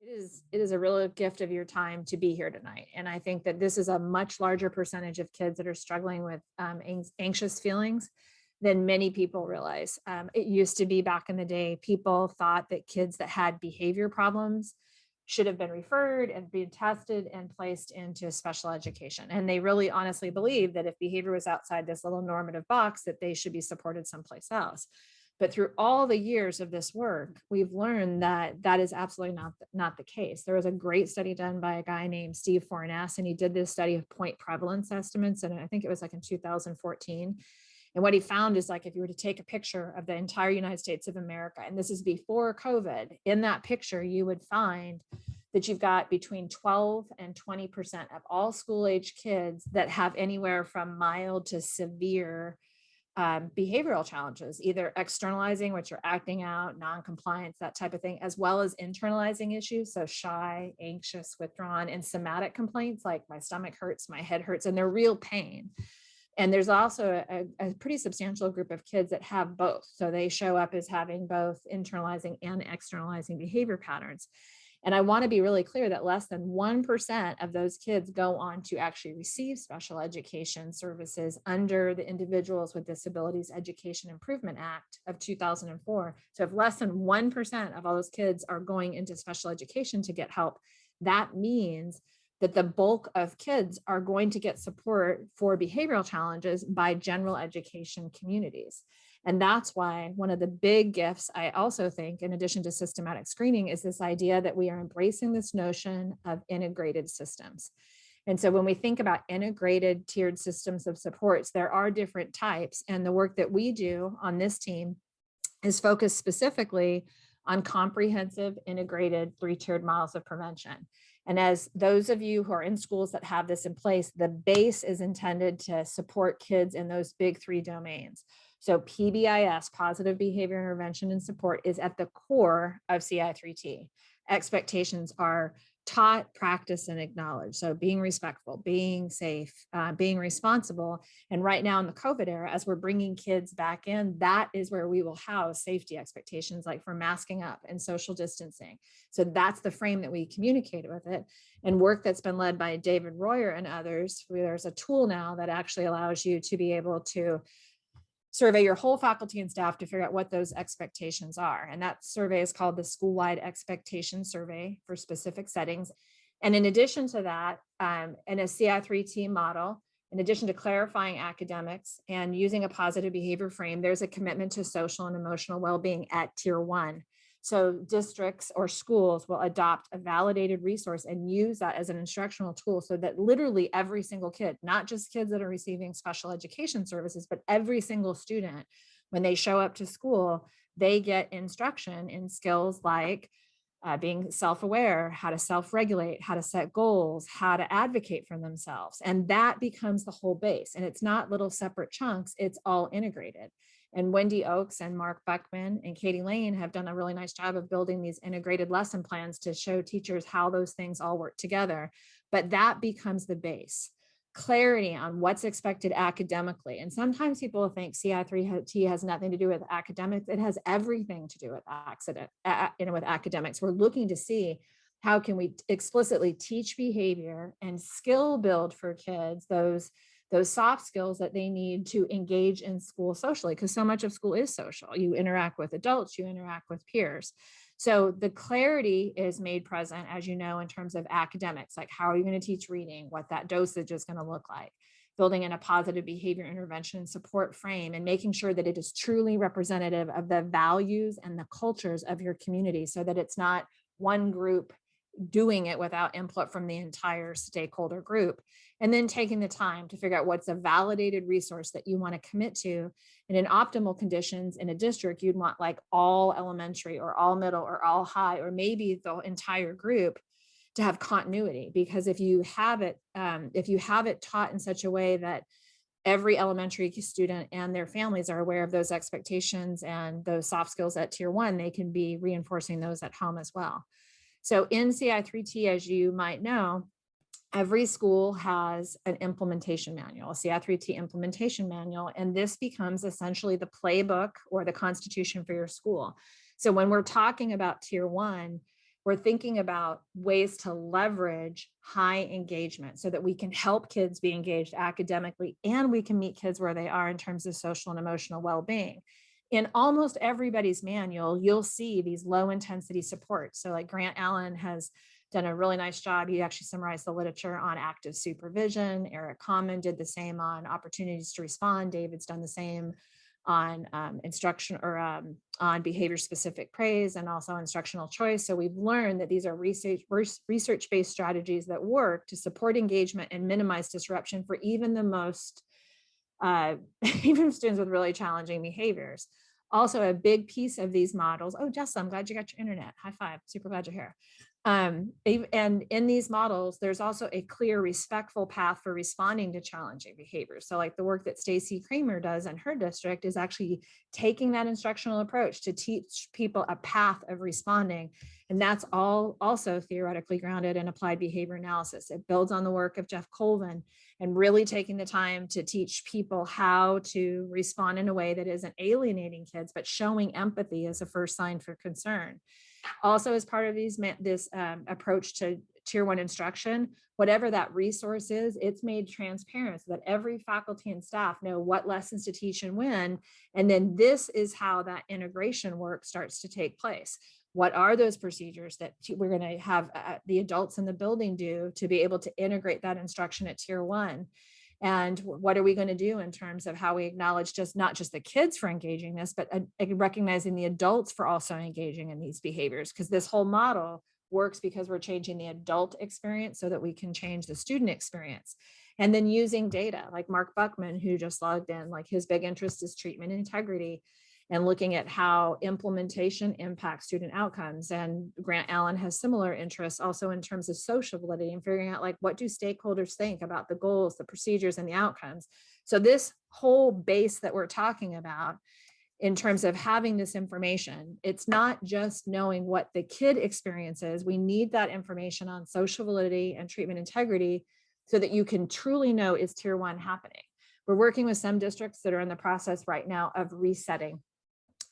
It is a real gift of your time to be here tonight. And I think that this is a much larger percentage of kids that are struggling with anxious feelings than many people realize. It used to be back in the day, people thought that kids that had behavior problems should have been referred and been tested and placed into special education. And they really honestly believe that if behavior was outside this little normative box, that they should be supported someplace else. But through all the years of this work, we've learned that that is absolutely not the case. There was a great study done by a guy named Steve Forness, and he did this study of point prevalence estimates. And I think it was like in 2014. And what he found is, like, if you were to take a picture of the entire United States of America, and this is before COVID, in that picture, you would find that you've got between 12 and 20% of all school age kids that have anywhere from mild to severe behavioral challenges, either externalizing, which are acting out, non-compliance, that type of thing, as well as internalizing issues. So shy, anxious, withdrawn, and somatic complaints like my stomach hurts, my head hurts, and they're real pain. And there's also a pretty substantial group of kids that have both. So they show up as having both internalizing and externalizing behavior patterns. And I want to be really clear that less than 1% of those kids go on to actually receive special education services under the Individuals with Disabilities Education Improvement Act of 2004. So if less than 1% of all those kids are going into special education to get help, that means that the bulk of kids are going to get support for behavioral challenges by general education communities. And that's why one of the big gifts, I also think, in addition to systematic screening, is this idea that we are embracing this notion of integrated systems. And so when we think about integrated tiered systems of supports, there are different types. And the work that we do on this team is focused specifically on comprehensive integrated three-tiered models of prevention. And as those of you who are in schools that have this in place, the base is intended to support kids in those big three domains. So PBIS, positive behavior intervention and support, is at the core of CI3T. Expectations are taught, practiced, and acknowledged. So being respectful, being safe, being responsible. And right now in the COVID era, as we're bringing kids back in, that is where we will house safety expectations, like for masking up and social distancing. So that's the frame that we communicate with it. And work that's been led by David Royer and others, there's a tool now that actually allows you to be able to survey your whole faculty and staff to figure out what those expectations are. And that survey is called the School-Wide Expectation Survey for specific settings. And in addition to that, in a CI3T model, in addition to clarifying academics and using a positive behavior frame, there's a commitment to social and emotional well-being at tier 1. So districts or schools will adopt a validated resource and use that as an instructional tool so that literally every single kid, not just kids that are receiving special education services, but every single student, when they show up to school, they get instruction in skills like being self-aware, how to self-regulate, how to set goals, how to advocate for themselves. And that becomes the whole base. And it's not little separate chunks, it's all integrated. And Wendy Oakes and Mark Buckman and Katie Lane have done a really nice job of building these integrated lesson plans to show teachers how those things all work together. But that becomes the base. Clarity on what's expected academically. And sometimes people think CI3T has nothing to do with academics. It has everything to do with with academics. We're looking to see how can we explicitly teach behavior and skill build for kids those soft skills that they need to engage in school socially, because so much of school is social. You interact with adults, you interact with peers. So the clarity is made present, as you know, in terms of academics, like how are you going to teach reading, what that dosage is going to look like, building in a positive behavior intervention and support frame, and making sure that it is truly representative of the values and the cultures of your community, so that it's not one group doing it without input from the entire stakeholder group. And then taking the time to figure out what's a validated resource that you want to commit to. And in optimal conditions in a district, you'd want like all elementary or all middle or all high, or maybe the entire group, to have continuity. Because if you have it taught in such a way that every elementary student and their families are aware of those expectations and those soft skills at tier 1, they can be reinforcing those at home as well. So in CI3T, as you might know, every school has an implementation manual, a CI3T implementation manual, and this becomes essentially the playbook or the constitution for your school. So when we're talking about tier 1, we're thinking about ways to leverage high engagement so that we can help kids be engaged academically, and we can meet kids where they are in terms of social and emotional well-being. In almost everybody's manual, you'll see these low intensity supports. So like Grant Allen has done a really nice job. He actually summarized the literature on active supervision. Eric Common did the same on opportunities to respond. David's done the same on instruction or on behavior specific praise, and also instructional choice. So we've learned that these are research-based strategies that work to support engagement and minimize disruption for even the most, even students with really challenging behaviors. Also, a big piece of these models, oh, Jess, I'm glad you got your internet. High five, super glad you're here. And in these models, there's also a clear, respectful path for responding to challenging behaviors. So like the work that Stacy Kramer does in her district is actually taking that instructional approach to teach people a path of responding. And that's all also theoretically grounded in applied behavior analysis. It builds on the work of Jeff Colvin and really taking the time to teach people how to respond in a way that isn't alienating kids, but showing empathy as a first sign for concern. Also, as part of this approach to tier 1 instruction, whatever that resource is, it's made transparent so that every faculty and staff know what lessons to teach and when. And then this is how that integration work starts to take place. What are those procedures that we're going to have the adults in the building do to be able to integrate that instruction at tier 1? And what are we going to do in terms of how we acknowledge not just the kids for engaging this, but recognizing the adults for also engaging in these behaviors? Because this whole model works because we're changing the adult experience so that we can change the student experience. And then using data, like Mark Buckman, who just logged in, like his big interest is treatment integrity, and looking at how implementation impacts student outcomes. And Grant Allen has similar interests also in terms of social validity and figuring out like, what do stakeholders think about the goals, the procedures, and the outcomes? So this whole base that we're talking about in terms of having this information, it's not just knowing what the kid experiences. We need that information on social validity and treatment integrity so that you can truly know, is tier 1 happening? We're working with some districts that are in the process right now of resetting.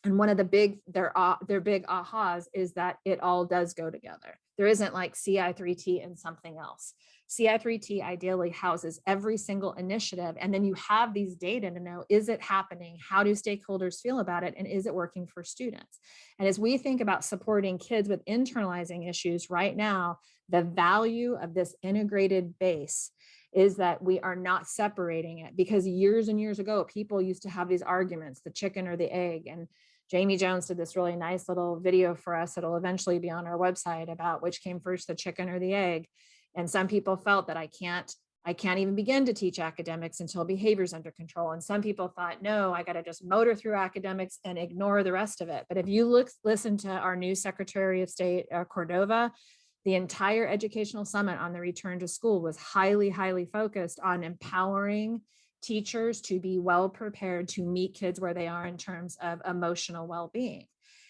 And one of the their big ahas is that it all does go together. There isn't like CI3T and something else. CI3T ideally houses every single initiative. And then you have these data to know, is it happening? How do stakeholders feel about it? And is it working for students? And as we think about supporting kids with internalizing issues right now, the value of this integrated base is that we are not separating it, because years and years ago, people used to have these arguments, the chicken or the egg. And Jamie Jones did this really nice little video for us that'll eventually be on our website about which came first, the chicken or the egg. And some people felt that I can't even begin to teach academics until behavior's under control. And some people thought, no, I got to just motor through academics and ignore the rest of it. But if you listen to our new Secretary of State, Cordova, the entire educational summit on the return to school was highly, highly focused on empowering teachers to be well prepared to meet kids where they are in terms of emotional well-being.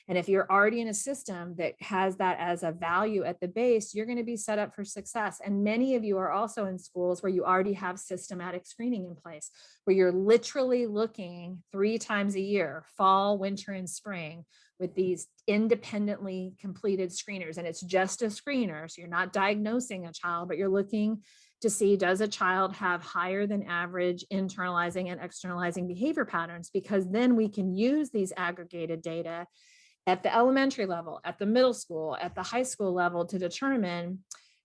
And if you're already in a system that has that as a value at the base, you're going to be set up for success. And many of you are also in schools where you already have systematic screening in place, where you're literally looking 3 times a year, fall, winter, and spring, with these independently completed screeners. And it's just a screener. So you're not diagnosing a child, but you're looking to see, does a child have higher than average internalizing and externalizing behavior patterns? Because then we can use these aggregated data at the elementary level, at the middle school, at the high school level to determine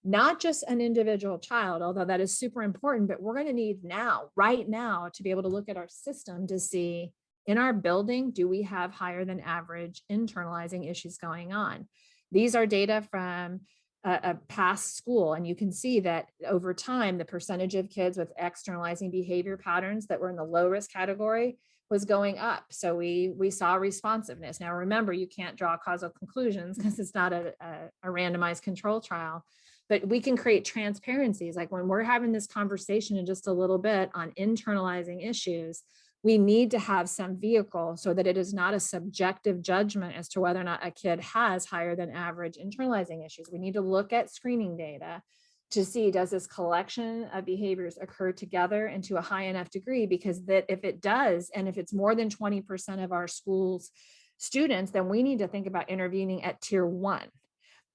not just an individual child, although that is super important, but we're going to need right now, to be able to look at our system to see, in our building, do we have higher than average internalizing issues going on? These are data from a past school, and you can see that over time, the percentage of kids with externalizing behavior patterns that were in the low risk category was going up. So we saw responsiveness. Now, remember, you can't draw causal conclusions because it's not a randomized control trial, but we can create transparencies. Like when we're having this conversation in just a little bit on internalizing issues, we need to have some vehicle so that it is not a subjective judgment as to whether or not a kid has higher than average internalizing issues. We need to look at screening data to see, does this collection of behaviors occur together and to a high enough degree? Because that if it does, and if it's more than 20% of our school's students, then we need to think about intervening at tier 1.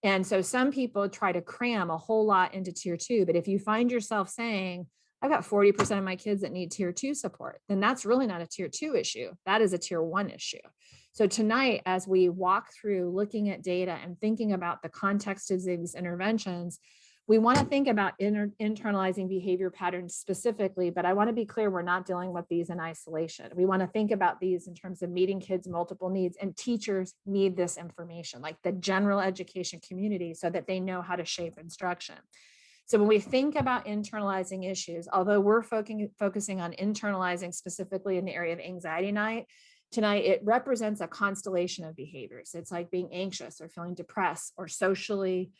And so some people try to cram a whole lot into tier 2, but if you find yourself saying, I've got 40% of my kids that need tier 2 support, then that's really not a tier 2 issue. That is a tier 1 issue. So tonight, as we walk through looking at data and thinking about the context of these interventions, we want to think about internalizing behavior patterns specifically, but I want to be clear, we're not dealing with these in isolation. We want to think about these in terms of meeting kids' multiple needs, and teachers need this information, like the general education community, so that they know how to shape instruction. So when we think about internalizing issues, although we're focusing on internalizing specifically in the area of anxiety tonight, it represents a constellation of behaviors. It's like being anxious or feeling depressed or socially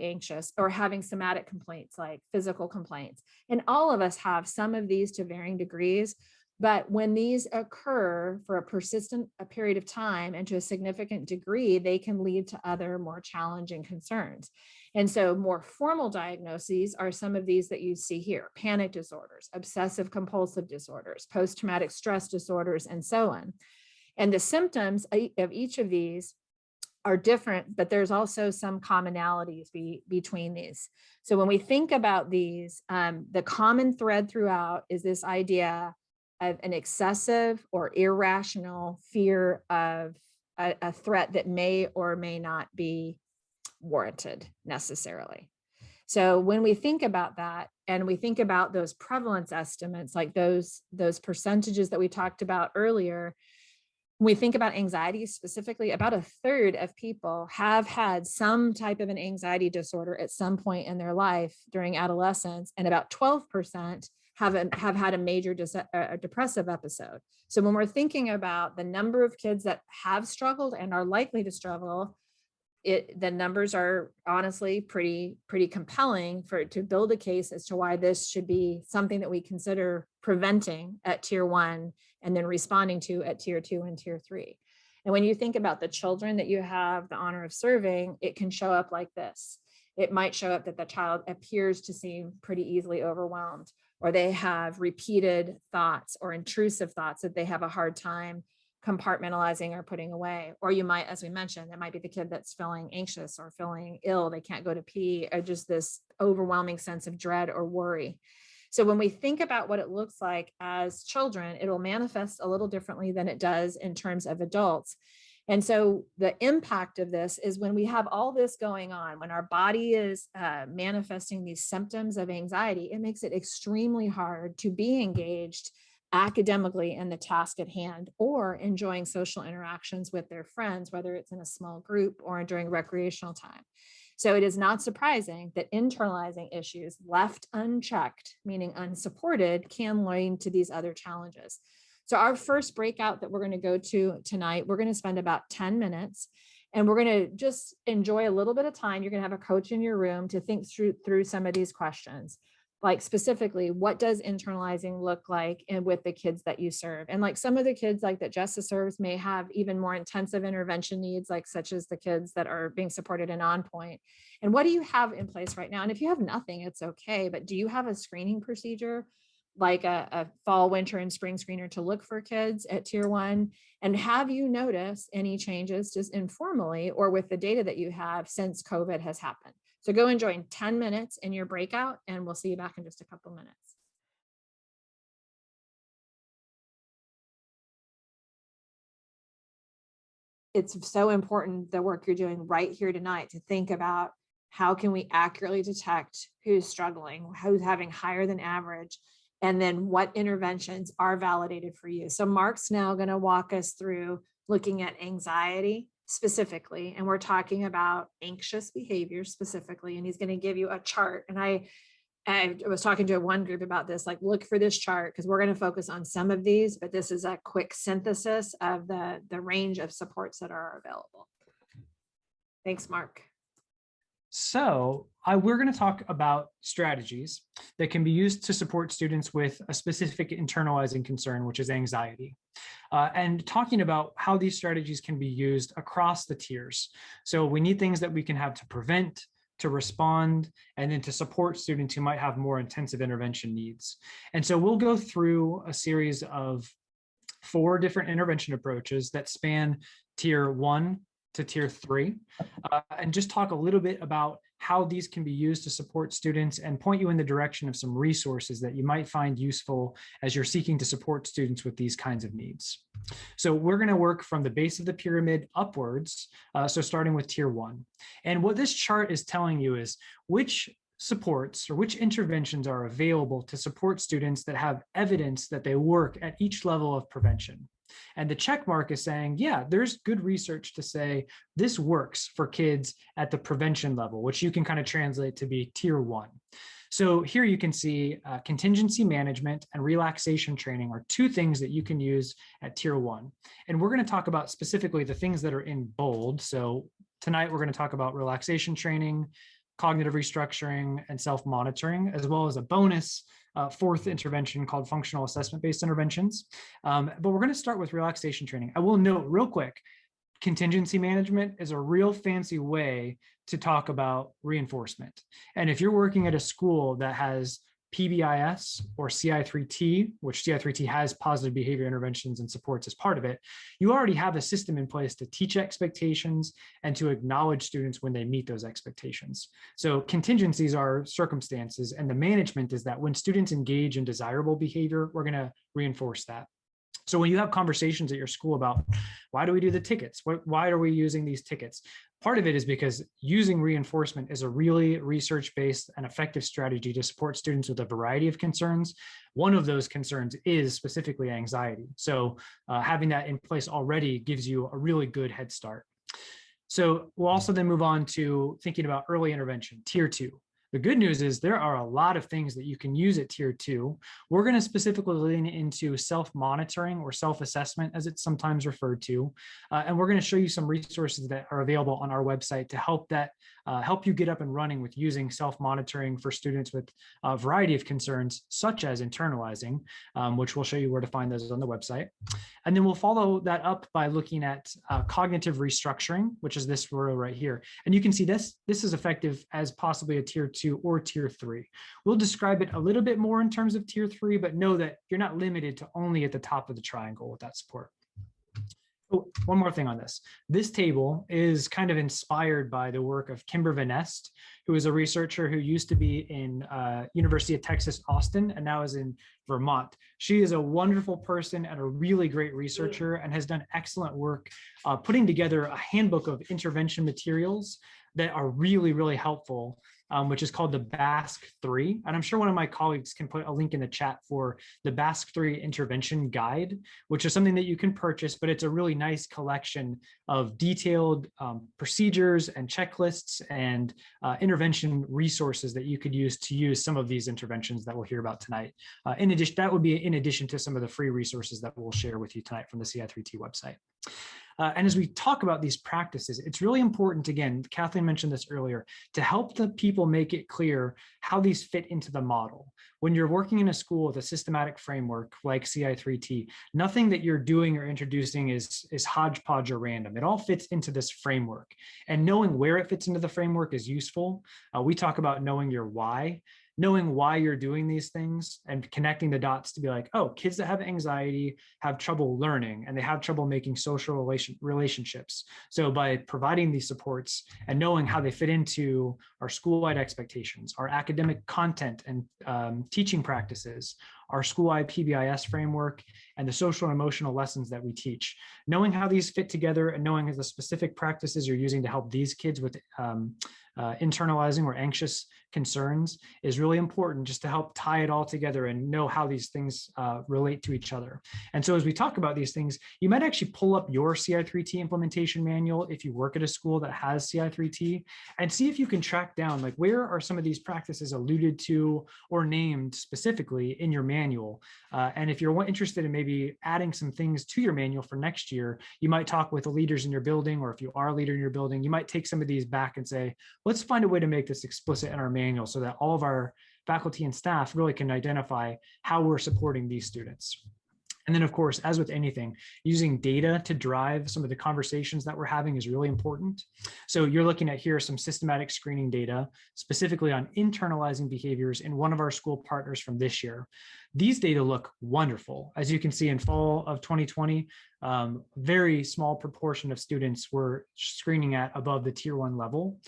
anxious, or having somatic complaints like physical complaints. And all of us have some of these to varying degrees. But when these occur for a persistent period of time and to a significant degree, they can lead to other more challenging concerns. And so more formal diagnoses are some of these that you see here: panic disorders, obsessive compulsive disorders, post-traumatic stress disorders, and so on. And the symptoms of each of these are different, but there's also some commonalities between these. So when we think about these, the common thread throughout is this idea of an excessive or irrational fear of a threat that may or may not be warranted necessarily. So when we think about that, and we think about those prevalence estimates, like those percentages that we talked about earlier, when we think about anxiety specifically, about a third of people have had some type of an anxiety disorder at some point in their life during adolescence, and about 12% have had a major depressive episode. So when we're thinking about the number of kids that have struggled and are likely to struggle, the numbers are honestly pretty compelling to build a case as to why this should be something that we consider preventing at tier 1 and then responding to at tier 2 and tier 3. And when you think about the children that you have the honor of serving, it can show up like this. It might show up that the child appears to seem pretty easily overwhelmed, or they have repeated thoughts or intrusive thoughts that they have a hard time compartmentalizing or putting away. Or you might, as we mentioned, it might be the kid that's feeling anxious or feeling ill, they can't go to pee, or just this overwhelming sense of dread or worry. So when we think about what it looks like as children, it'll manifest a little differently than it does in terms of adults. And so the impact of this is when we have all this going on, when our body is manifesting these symptoms of anxiety, it makes it extremely hard to be engaged academically in the task at hand, or enjoying social interactions with their friends, whether it's in a small group or during recreational time. So it is not surprising that internalizing issues left unchecked, meaning unsupported, can lead to these other challenges. So our first breakout that we're going to go to tonight, we're going to spend about 10 minutes, and we're going to just enjoy a little bit of time. You're going to have a coach in your room to think through some of these questions. Like specifically, what does internalizing look like with the kids that you serve? And like some of the kids like that Jessa serves may have even more intensive intervention needs, like such as the kids that are being supported in On Point. And what do you have in place right now? And if you have nothing, it's okay, but do you have a screening procedure, like a fall, winter, and spring screener to look for kids at tier 1? And have you noticed any changes just informally or with the data that you have since COVID has happened? So go and join 10 minutes in your breakout, and we'll see you back in just a couple minutes. It's so important, the work you're doing right here tonight, to think about how can we accurately detect who's struggling, who's having higher than average, and then what interventions are validated for you. So Mark's now going to walk us through looking at anxiety specifically, and we're talking about anxious behavior specifically, and he's going to give you a chart. And I was talking to one group about this, like, look for this chart, because we're going to focus on some of these, but this is a quick synthesis of the range of supports that are available. Thanks, Mark. So we're going to talk about strategies that can be used to support students with a specific internalizing concern, which is anxiety, and talking about how these strategies can be used across the tiers. So we need things that we can have to prevent, to respond, and then to support students who might have more intensive intervention needs. And so we'll go through a series of 4 different intervention approaches that span tier 1, to tier 3, and just talk a little bit about how these can be used to support students and point you in the direction of some resources that you might find useful as you're seeking to support students with these kinds of needs. So we're going to work from the base of the pyramid upwards, so starting with tier 1. And what this chart is telling you is which supports or which interventions are available to support students that have evidence that they work at each level of prevention. And the check mark is saying, yeah, there's good research to say this works for kids at the prevention level, which you can kind of translate to be tier 1. So here you can see contingency management and relaxation training are two things that you can use at tier 1. And we're going to talk about specifically the things that are in bold. So tonight we're going to talk about relaxation training, cognitive restructuring, and self-monitoring, as well as a bonus fourth intervention called functional assessment-based interventions. But we're going to start with relaxation training. I will note real quick, contingency management is a real fancy way to talk about reinforcement. And if you're working at a school that has PBIS or CI3T, which CI3T has positive behavior interventions and supports as part of it, you already have a system in place to teach expectations and to acknowledge students when they meet those expectations. So contingencies are circumstances, and the management is that when students engage in desirable behavior, we're going to reinforce that. So when you have conversations at your school about why do we do the tickets? Why are we using these tickets? Part of it is because using reinforcement is a really research-based and effective strategy to support students with a variety of concerns. One of those concerns is specifically anxiety. So having that in place already gives you a really good head start. So we'll also then move on to thinking about early intervention, tier 2. The good news is there are a lot of things that you can use at tier 2. We're going to specifically lean into self-monitoring or self-assessment, as it's sometimes referred to. And we're going to show you some resources that are available on our website to help you get up and running with using self-monitoring for students with a variety of concerns, such as internalizing, which we'll show you where to find those on the website. And then we'll follow that up by looking at cognitive restructuring, which is this row right here. And you can see this is effective as possibly a tier 2 or tier 3. We'll describe it a little bit more in terms of tier 3, but know that you're not limited to only at the top of the triangle with that support. Oh, one more thing on this. This table is kind of inspired by the work of Kimber Van Nest, who is a researcher who used to be in University of Texas, Austin, and now is in Vermont. She is a wonderful person and a really great researcher and has done excellent work putting together a handbook of intervention materials that are really, really helpful, which is called the BASC-3. And I'm sure one of my colleagues can put a link in the chat for the BASC-3 intervention guide, which is something that you can purchase, but it's a really nice collection of detailed procedures and checklists and intervention resources that you could use to use some of these interventions that we'll hear about tonight. In addition, that would be in addition to some of the free resources that we'll share with you tonight from the CI3T website. And as we talk about these practices, it's really important, again, Kathleen mentioned this earlier, to help the people make it clear how these fit into the model. When you're working in a school with a systematic framework like CI3T, nothing that you're doing or introducing is hodgepodge or random. It all fits into this framework. And knowing where it fits into the framework is useful. We talk about knowing your why. Knowing why you're doing these things and connecting the dots to be like, oh, kids that have anxiety have trouble learning and they have trouble making social relationships. So by providing these supports and knowing how they fit into our school-wide expectations, our academic content and teaching practices, our school-wide PBIS framework, and the social and emotional lessons that we teach. Knowing how these fit together and knowing the specific practices you're using to help these kids with internalizing or anxious concerns is really important, just to help tie it all together and know how these things relate to each other. And so as we talk about these things, you might actually pull up your CI3T implementation manual if you work at a school that has CI3T and see if you can track down, like, where are some of these practices alluded to or named specifically in your manual. And if you're interested in maybe adding some things to your manual for next year, you might talk with the leaders in your building, or if you are a leader in your building, you might take some of these back and say, let's find a way to make this explicit in our manual so that all of our faculty and staff really can identify how we're supporting these students. And then, of course, as with anything, using data to drive some of the conversations that we're having is really important. So you're looking at here some systematic screening data, specifically on internalizing behaviors in one of our school partners from this year. These data look wonderful. As you can see, in fall of 2020, very small proportion of students were screening at above the tier 1 level.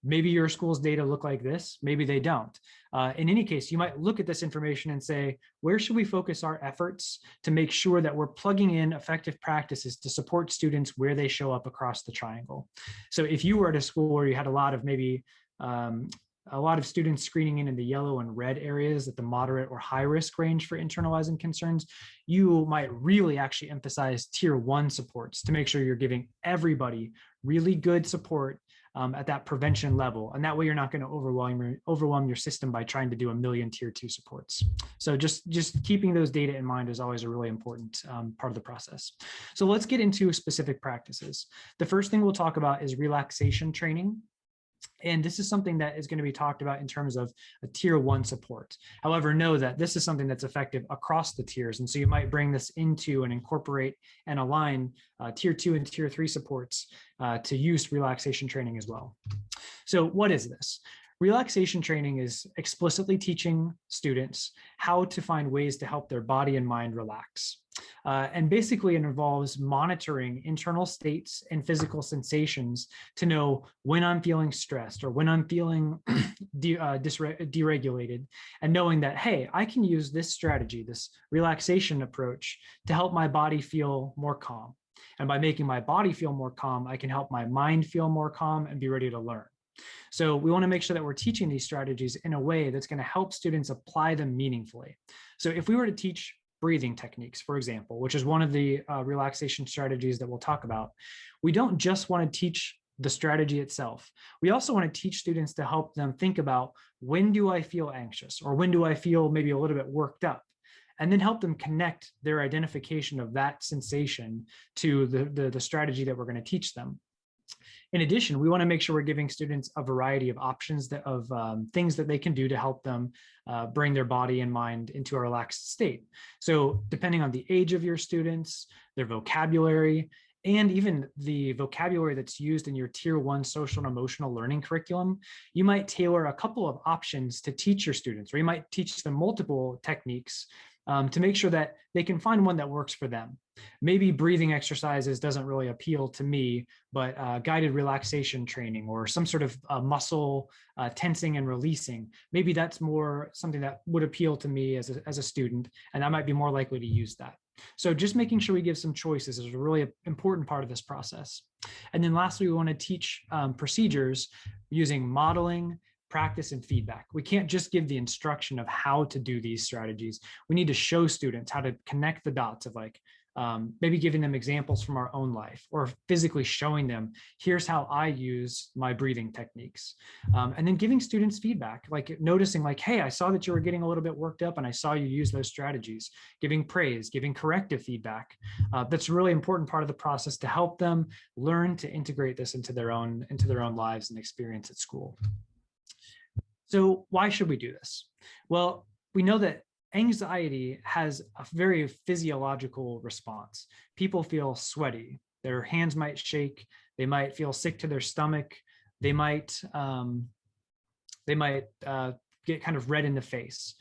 Maybe your school's data look like this, maybe they don't. In any case, you might look at this information and say, where should we focus our efforts to make sure that we're plugging in effective practices to support students where they show up across the triangle? So if you were at a school where you had a lot of a lot of students screening in the yellow and red areas at the moderate or high risk range for internalizing concerns, you might really actually emphasize tier 1 supports to make sure you're giving everybody really good support at that prevention level. And that way you're not going to overwhelm your system by trying to do a million tier 2 supports. So just keeping those data in mind is always a really important part of the process. So let's get into specific practices. The first thing we'll talk about is relaxation training. And this is something that is going to be talked about in terms of a tier 1 support. However, know that this is something that's effective across the tiers. And so you might bring this into and incorporate and align tier 2 and tier 3 supports to use relaxation training as well. So what is this? Relaxation training is explicitly teaching students how to find ways to help their body and mind relax. And basically it involves monitoring internal states and physical sensations to know when I'm feeling stressed or when I'm feeling deregulated, and knowing that, hey, I can use this strategy, this relaxation approach, to help my body feel more calm. And by making my body feel more calm, I can help my mind feel more calm and be ready to learn. So we want to make sure that we're teaching these strategies in a way that's going to help students apply them meaningfully. So if we were to teach breathing techniques, for example, which is one of the relaxation strategies that we'll talk about, we don't just want to teach the strategy itself. We also want to teach students to help them think about, when do I feel anxious, or when do I feel maybe a little bit worked up? And then help them connect their identification of that sensation to the strategy that we're going to teach them. In addition, we want to make sure we're giving students a variety of options of things that they can do to help them bring their body and mind into a relaxed state. So depending on the age of your students, their vocabulary, and even the vocabulary that's used in your tier 1 social and emotional learning curriculum, you might tailor a couple of options to teach your students, or you might teach them multiple techniques to make sure that they can find one that works for them. Maybe breathing exercises doesn't really appeal to me, but guided relaxation training or some sort of muscle tensing and releasing, maybe that's more something that would appeal to me as a student, and I might be more likely to use that. So just making sure we give some choices is a really important part of this process. And then lastly, we want to teach procedures using modeling, practice, and feedback. We can't just give the instruction of how to do these strategies. We need to show students how to connect the dots of maybe giving them examples from our own life, or physically showing them, here's how I use my breathing techniques. And then giving students feedback, like noticing hey, I saw that you were getting a little bit worked up and I saw you use those strategies. Giving praise, giving corrective feedback. That's a really important part of the process to help them learn to integrate this into their own lives and experience at school. So why should we do this? Well, we know that anxiety has a very physiological response. People feel sweaty, their hands might shake, they might feel sick to their stomach, they might get kind of red in the face.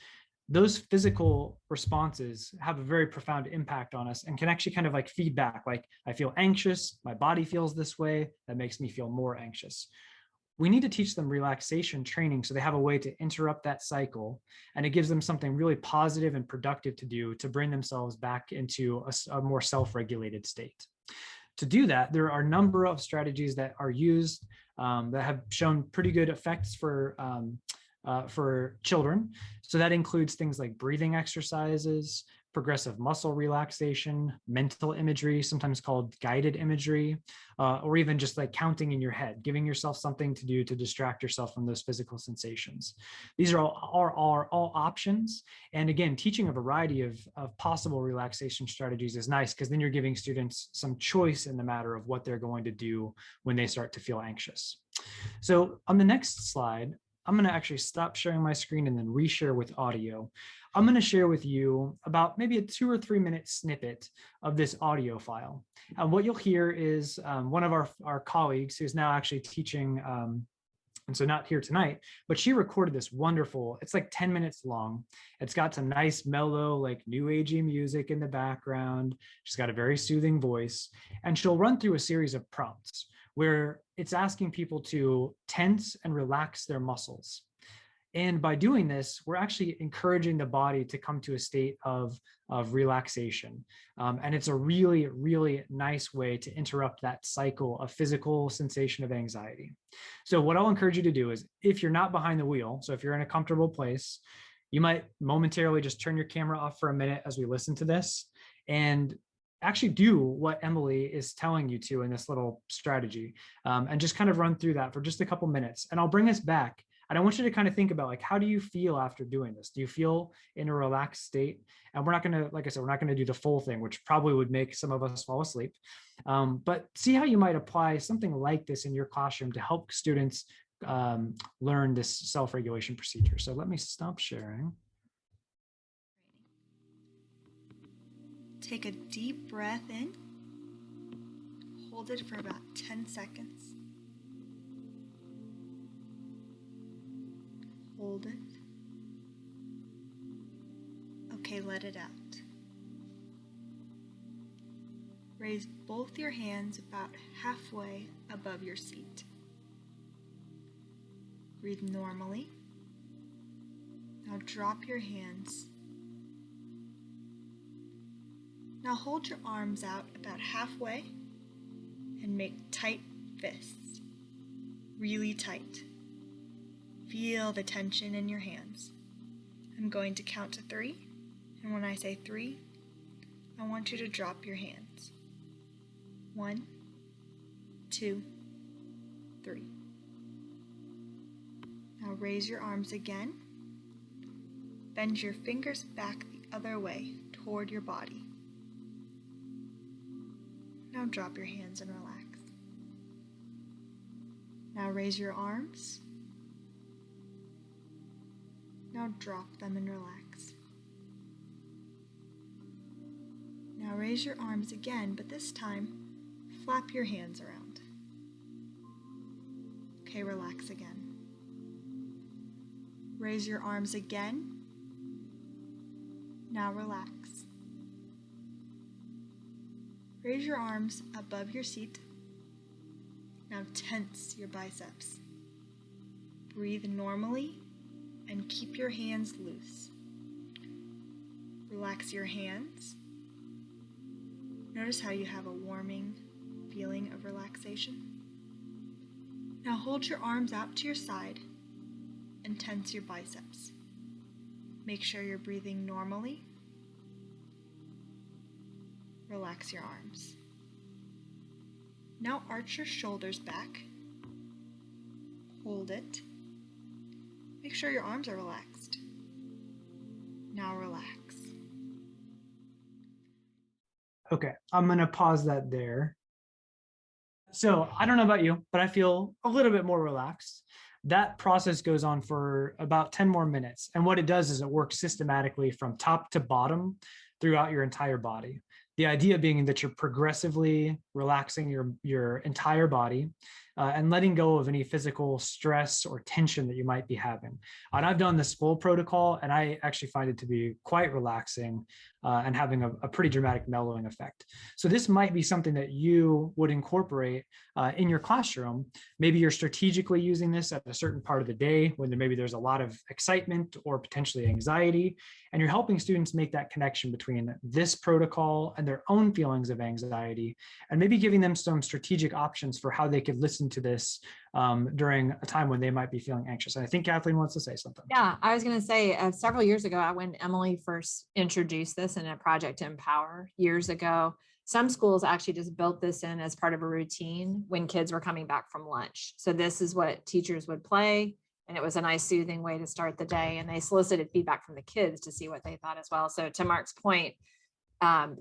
Those physical responses have a very profound impact on us and can actually kind of feedback, I feel anxious, my body feels this way, that makes me feel more anxious. We need to teach them relaxation training so they have a way to interrupt that cycle, and it gives them something really positive and productive to do to bring themselves back into a more self-regulated state. To do that, there are a number of strategies that are used that have shown pretty good effects for children. So that includes things like breathing exercises, progressive muscle relaxation, mental imagery, sometimes called guided imagery, or even just counting in your head, giving yourself something to do to distract yourself from those physical sensations. These are all options. And again, teaching a variety of possible relaxation strategies is nice, because then you're giving students some choice in the matter of what they're going to do when they start to feel anxious. So on the next slide, I'm going to actually stop sharing my screen and then reshare with audio. I'm going to share with you about maybe a 2 or 3 minute snippet of this audio file. And what you'll hear is one of our colleagues who's now actually teaching, and so not here tonight, but she recorded this wonderful, it's like 10 minutes long. It's got some nice mellow, like new agey music in the background. She's got a very soothing voice, and she'll run through a series of prompts where it's asking people to tense and relax their muscles. And by doing this, we're actually encouraging the body to come to a state of relaxation. And it's a really, really nice way to interrupt that cycle of physical sensation of anxiety. So what I'll encourage you to do is, if you're not behind the wheel, so if you're in a comfortable place, you might momentarily just turn your camera off for a minute as we listen to this, and actually do what Emily is telling you to in this little strategy, and just kind of run through that for just a couple minutes. And I'll bring us back. And I want you to kind of think about, like, how do you feel after doing this? Do you feel in a relaxed state? And we're not going to, like I said, we're not going to do the full thing, which probably would make some of us fall asleep. But see how you might apply something like this in your classroom to help students learn this self-regulation procedure. So let me stop sharing. Take a deep breath in. Hold it for about 10 seconds. Hold it. Okay, let it out. Raise both your hands about halfway above your seat. Breathe normally. Now drop your hands. Now hold your arms out about halfway and make tight fists. Really tight. Feel the tension in your hands. I'm going to count to 3, and when I say 3, I want you to drop your hands. 1, 2, 3. Now raise your arms again. Bend your fingers back the other way toward your body. Now drop your hands and relax. Now raise your arms. Now drop them and relax. Now raise your arms again, but this time, flap your hands around. Okay, relax again. Raise your arms again. Now relax. Raise your arms above your seat. Now tense your biceps. Breathe normally and keep your hands loose. Relax your hands. Notice how you have a warming feeling of relaxation. Now hold your arms out to your side and tense your biceps. Make sure you're breathing normally. Relax your arms. Now arch your shoulders back. Hold it. Make sure your arms are relaxed. Now relax. Okay, I'm going to pause that there. So I don't know about you, but I feel a little bit more relaxed. That process goes on for about 10 more minutes. And what it does is it works systematically from top to bottom throughout your entire body. The idea being that you're progressively relaxing your entire body and letting go of any physical stress or tension that you might be having. And I've done this full protocol, and I actually find it to be quite relaxing and having a pretty dramatic mellowing effect. So this might be something that you would incorporate in your classroom. Maybe you're strategically using this at a certain part of the day when maybe there's a lot of excitement or potentially anxiety, and you're helping students make that connection between this protocol and their own feelings of anxiety, and maybe giving them some strategic options for how they could listen to this during a time when they might be feeling anxious. And I think Kathleen wants to say something. Yeah, I was going to say several years ago, when Emily first introduced this in a project to Empower years ago, some schools actually just built this in as part of a routine when kids were coming back from lunch. So this is what teachers would play, and it was a nice soothing way to start the day. And they solicited feedback from the kids to see what they thought as well. So to Mark's point,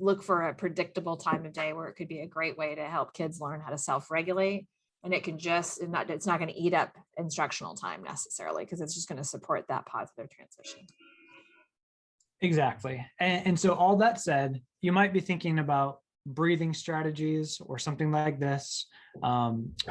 look for a predictable time of day where it could be a great way to help kids learn how to self-regulate. And it can just, it's not going to eat up instructional time necessarily, because it's just going to support that positive transition. Exactly. And so all that said, you might be thinking about breathing strategies or something like this,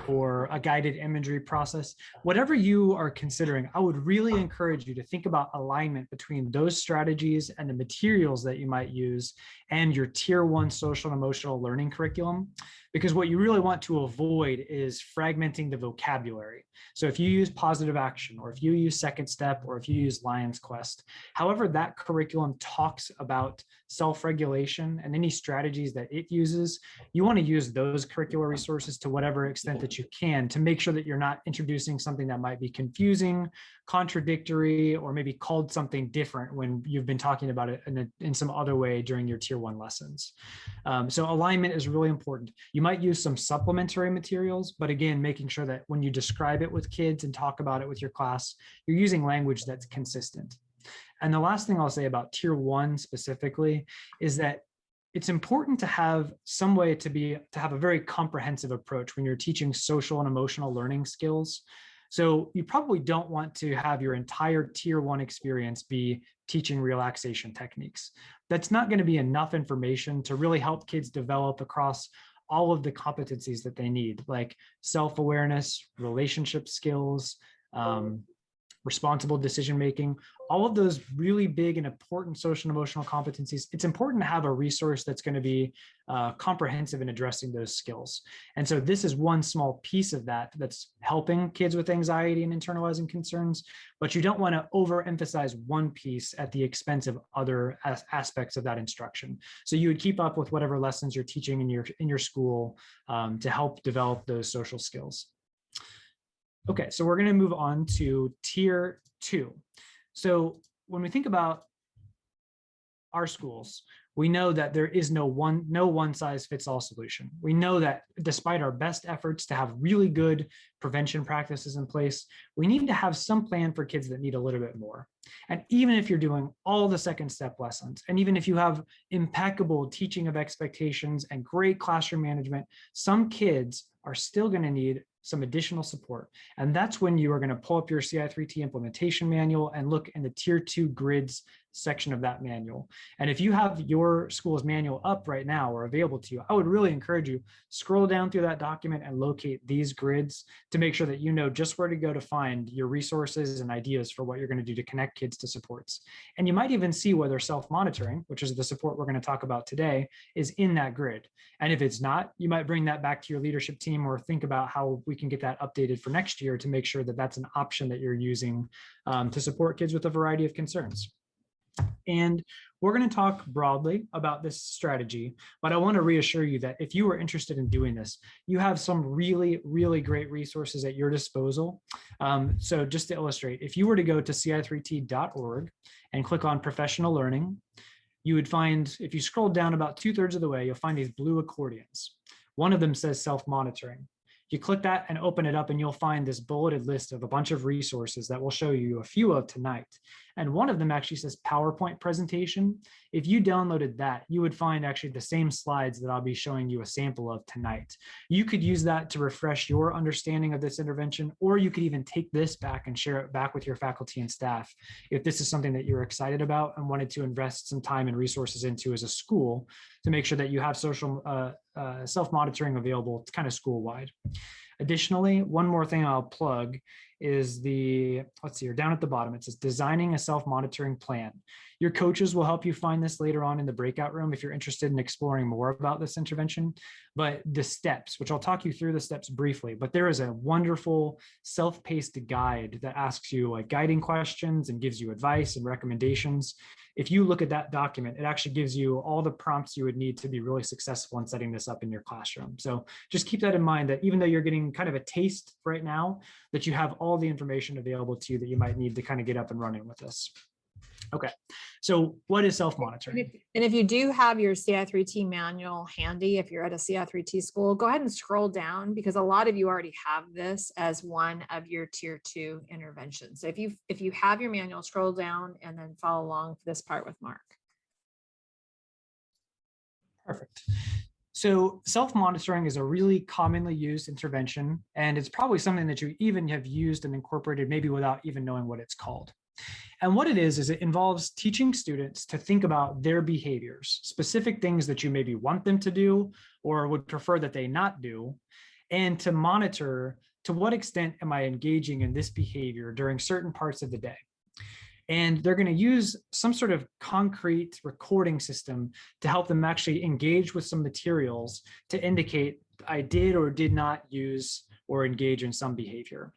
or a guided imagery process. Whatever you are considering, I would really encourage you to think about alignment between those strategies and the materials that you might use and your tier 1 social and emotional learning curriculum. Because what you really want to avoid is fragmenting the vocabulary. So if you use positive action, or if you use second step, or if you use Lion's Quest, however that curriculum talks about self-regulation and any strategies that it uses, you want to use those curricular resources to whatever extent that you can, to make sure that you're not introducing something that might be confusing, contradictory, or maybe called something different when you've been talking about it in some other way during your tier 1 lessons. So alignment is really important. You might use some supplementary materials, but again, making sure that when you describe it with kids and talk about it with your class, you're using language that's consistent. And the last thing I'll say about tier 1 specifically is that it's important to have some way to have a very comprehensive approach when you're teaching social and emotional learning skills. So you probably don't want to have your entire tier 1 experience be teaching relaxation techniques. That's not going to be enough information to really help kids develop across all of the competencies that they need, like self-awareness, relationship skills, responsible decision-making, all of those really big and important social and emotional competencies. It's important to have a resource that's going to be comprehensive in addressing those skills. And so this is one small piece of that that's helping kids with anxiety and internalizing concerns, but you don't want to overemphasize one piece at the expense of other aspects of that instruction. So you would keep up with whatever lessons you're teaching in your school to help develop those social skills. Okay, so we're going to move on to tier 2. So when we think about our schools, we know that there is no one size fits all solution. We know that despite our best efforts to have really good prevention practices in place, we need to have some plan for kids that need a little bit more. And even if you're doing all the second step lessons, and even if you have impeccable teaching of expectations and great classroom management, some kids are still going to need some additional support. And that's when you are going to pull up your CI3T implementation manual and look in the tier 2 grids section of that manual. And if you have your school's manual up right now or available to you, I would really encourage you, scroll down through that document and locate these grids to make sure that you know just where to go to find your resources and ideas for what you're going to do to connect kids to supports. And you might even see whether self-monitoring, which is the support we're going to talk about today, is in that grid. And if it's not, you might bring that back to your leadership team or think about how we can get that updated for next year to make sure that that's an option that you're using to support kids with a variety of concerns. And we're going to talk broadly about this strategy, but I want to reassure you that if you are interested in doing this, you have some really, really great resources at your disposal. So just to illustrate, if you were to go to ci3t.org and click on professional learning, you would find, if you scroll down about 2/3 of the way, you'll find these blue accordions. One of them says self-monitoring. You click that and open it up and you'll find this bulleted list of a bunch of resources that we'll show you a few of tonight. And one of them actually says PowerPoint presentation. If you downloaded that, you would find actually the same slides that I'll be showing you a sample of tonight. You could use that to refresh your understanding of this intervention, or you could even take this back and share it back with your faculty and staff if this is something that you're excited about and wanted to invest some time and resources into as a school to make sure that you have social self-monitoring available kind of school-wide. Additionally, one more thing I'll plug is let's see here, down at the bottom, it says designing a self-monitoring plan. Your coaches will help you find this later on in the breakout room if you're interested in exploring more about this intervention. But the steps, which I'll talk you through the steps briefly, but there is a wonderful self-paced guide that asks you like guiding questions and gives you advice and recommendations. If you look at that document, it actually gives you all the prompts you would need to be really successful in setting this up in your classroom. So just keep that in mind, that even though you're getting kind of a taste right now, that you have all the information available to you that you might need to kind of get up and running with this. Okay, so what is self-monitoring? And if you do have your CI3T manual handy, if you're at a CI3T school, go ahead and scroll down, because a lot of you already have this as one of your tier 2 interventions. So if you have your manual, scroll down and then follow along for this part with Mark. Perfect. So self-monitoring is a really commonly used intervention, and it's probably something that you even have used and incorporated maybe without even knowing what it's called. And what it is it involves teaching students to think about their behaviors, specific things that you maybe want them to do or would prefer that they not do, and to monitor to what extent am I engaging in this behavior during certain parts of the day. And they're going to use some sort of concrete recording system to help them actually engage with some materials to indicate I did or did not use or engage in some behavior.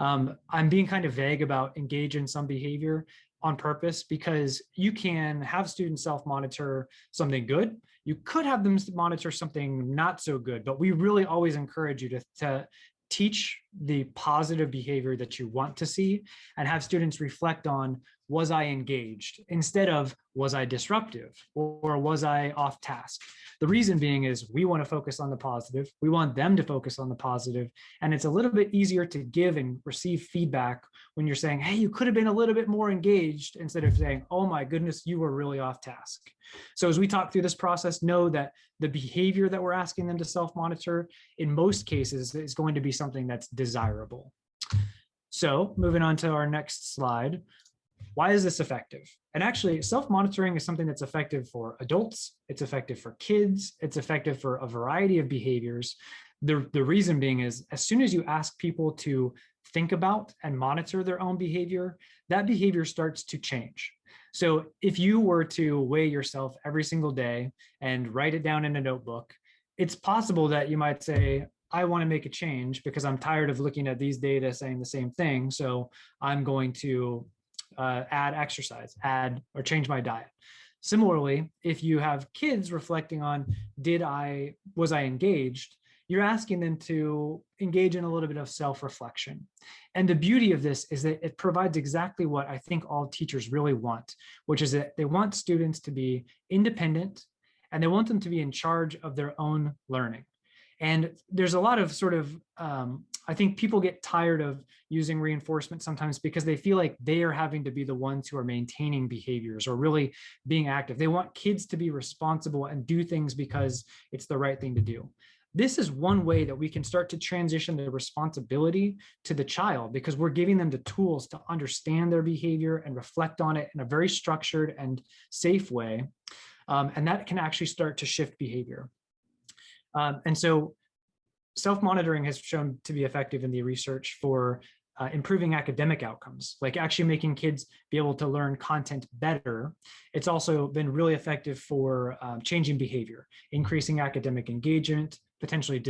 I'm being kind of vague about engage in some behavior on purpose because you can have students self-monitor something good. You could have them monitor something not so good, but we really always encourage you to teach the positive behavior that you want to see and have students reflect on, was I engaged, instead of was I disruptive or was I off task? The reason being is we want to focus on the positive. We want them to focus on the positive. And it's a little bit easier to give and receive feedback when you're saying, hey, you could have been a little bit more engaged, instead of saying, oh my goodness, you were really off task. So as we talk through this process, know that the behavior that we're asking them to self-monitor in most cases is going to be something that's desirable. So moving on to our next slide. Why is this effective? And actually, self-monitoring is something that's effective for adults. It's effective for kids. It's effective for a variety of behaviors. The reason being is as soon as you ask people to think about and monitor their own behavior, that behavior starts to change. So if you were to weigh yourself every single day and write it down in a notebook, it's possible that you might say, I want to make a change because I'm tired of looking at these data saying the same thing. So I'm going to add exercise, add or change my diet. Similarly, if you have kids reflecting on, was I engaged? You're asking them to engage in a little bit of self-reflection. And the beauty of this is that it provides exactly what I think all teachers really want, which is that they want students to be independent and they want them to be in charge of their own learning. And there's a lot of sort of, I think people get tired of using reinforcement sometimes because they feel like they are having to be the ones who are maintaining behaviors or really being active. They want kids to be responsible and do things because it's the right thing to do. This is one way that we can start to transition the responsibility to the child because we're giving them the tools to understand their behavior and reflect on it in a very structured and safe way. And that can actually start to shift behavior. And so self-monitoring has shown to be effective in the research for improving academic outcomes, like actually making kids be able to learn content better. It's also been really effective for changing behavior, increasing academic engagement, potentially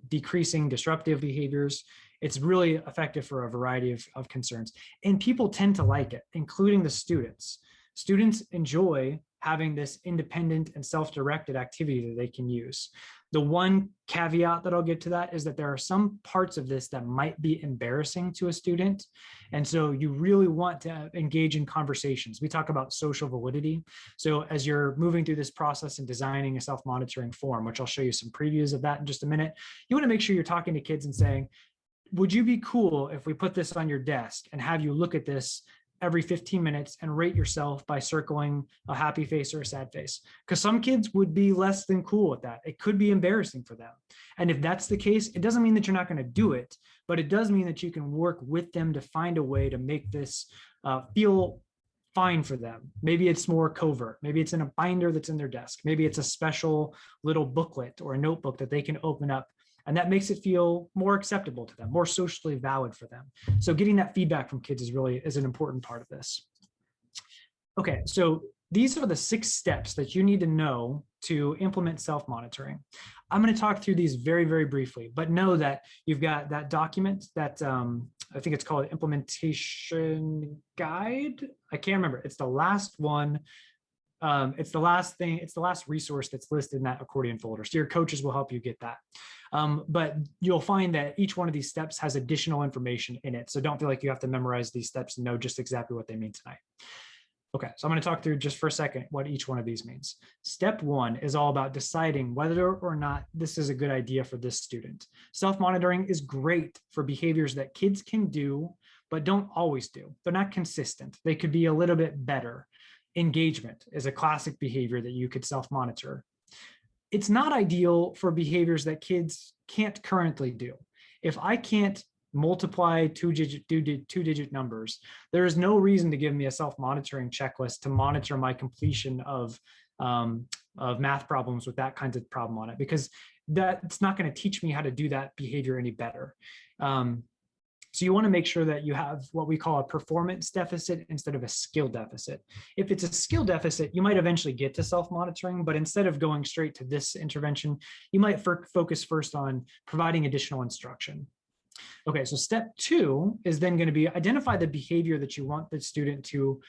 decreasing disruptive behaviors. It's really effective for a variety of concerns. And people tend to like it, including the students. Students enjoy having this independent and self-directed activity that they can use. The one caveat that I'll give to that is that there are some parts of this that might be embarrassing to a student. And so you really want to engage in conversations. We talk about social validity. So as you're moving through this process and designing a self-monitoring form, which I'll show you some previews of that in just a minute, you want to make sure you're talking to kids and saying, would you be cool if we put this on your desk and have you look at this every 15 minutes and rate yourself by circling a happy face or a sad face? Because some kids would be less than cool with that. It could be embarrassing for them. And if that's the case, it doesn't mean that you're not going to do it, but it does mean that you can work with them to find a way to make this feel fine for them. Maybe it's more covert. Maybe it's in a binder that's in their desk. Maybe it's a special little booklet or a notebook that they can open up. And that makes it feel more acceptable to them, more socially valid for them. So getting that feedback from kids is an important part of this. Okay, so these are the 6 steps that you need to know to implement self-monitoring. I'm going to talk through these very, very briefly, but know that you've got that document that I think it's called Implementation Guide. I can't remember. It's the last one. It's the last thing, it's the last resource that's listed in that accordion folder. So your coaches will help you get that. But you'll find that each one of these steps has additional information in it. So don't feel like you have to memorize these steps and know just exactly what they mean tonight. Okay, so I'm going to talk through just for a second what each one of these means. Step 1 is all about deciding whether or not this is a good idea for this student. Self-monitoring is great for behaviors that kids can do, but don't always do. They're not consistent. They could be a little bit better. Engagement is a classic behavior that you could self-monitor. it's not ideal for behaviors that kids can't currently do. If I can't multiply two-digit numbers, there is no reason to give me a self-monitoring checklist to monitor my completion of math problems with that kind of problem on it, because that's not going to teach me how to do that behavior any better. So you want to make sure that you have what we call a performance deficit instead of a skill deficit. If it's a skill deficit, you might eventually get to self-monitoring, but instead of going straight to this intervention, you might focus first on providing additional instruction. Okay, so step 2 is then going to be identify the behavior that you want the student to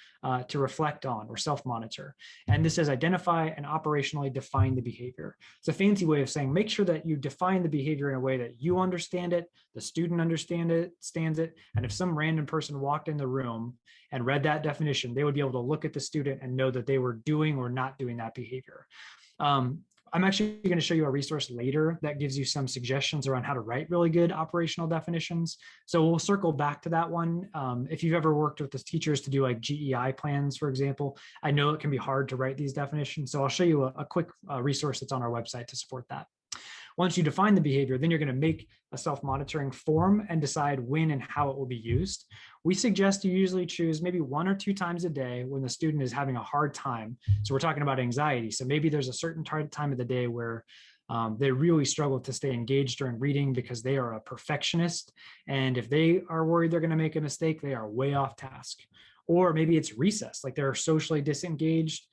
reflect on or self-monitor. And this is identify and operationally define the behavior. It's a fancy way of saying make sure that you define the behavior in a way that you understand it, the student understands it, and if some random person walked in the room and read that definition, they would be able to look at the student and know that they were doing or not doing that behavior. I'm actually going to show you a resource later that gives you some suggestions around how to write really good operational definitions. So we'll circle back to that one. If you've ever worked with the teachers to do like GEI plans, for example, I know it can be hard to write these definitions. So I'll show you a quick resource that's on our website to support that. Once you define the behavior, then you're going to make a self-monitoring form and decide when and how it will be used. We suggest you usually choose maybe 1 or 2 times a day when the student is having a hard time. So we're talking about anxiety. So maybe there's a certain time of the day where they really struggle to stay engaged during reading because they are a perfectionist. And if they are worried they're going to make a mistake, they are way off task. Or maybe it's recess, like they're socially disengaged.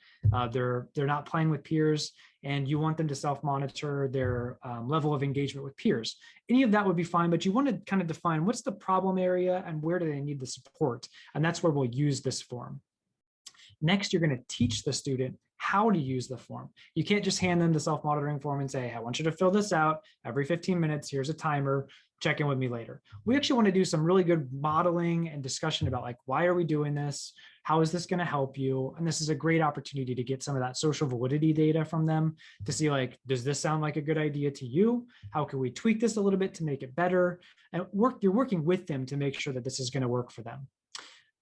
They're not playing with peers, and you want them to self-monitor their level of engagement with peers. Any of that would be fine, but you want to kind of define what's the problem area and where do they need the support. And that's where we'll use this form. Next, you're going to teach the student how to use the form. You can't just hand them the self-monitoring form and say, hey, I want you to fill this out every 15 minutes. Here's a timer. Check in with me later. We actually want to do some really good modeling and discussion about like, why are we doing this? How is this going to help you? And this is a great opportunity to get some of that social validity data from them to see like, does this sound like a good idea to you? How can we tweak this a little bit to make it better? And you're working with them to make sure that this is going to work for them.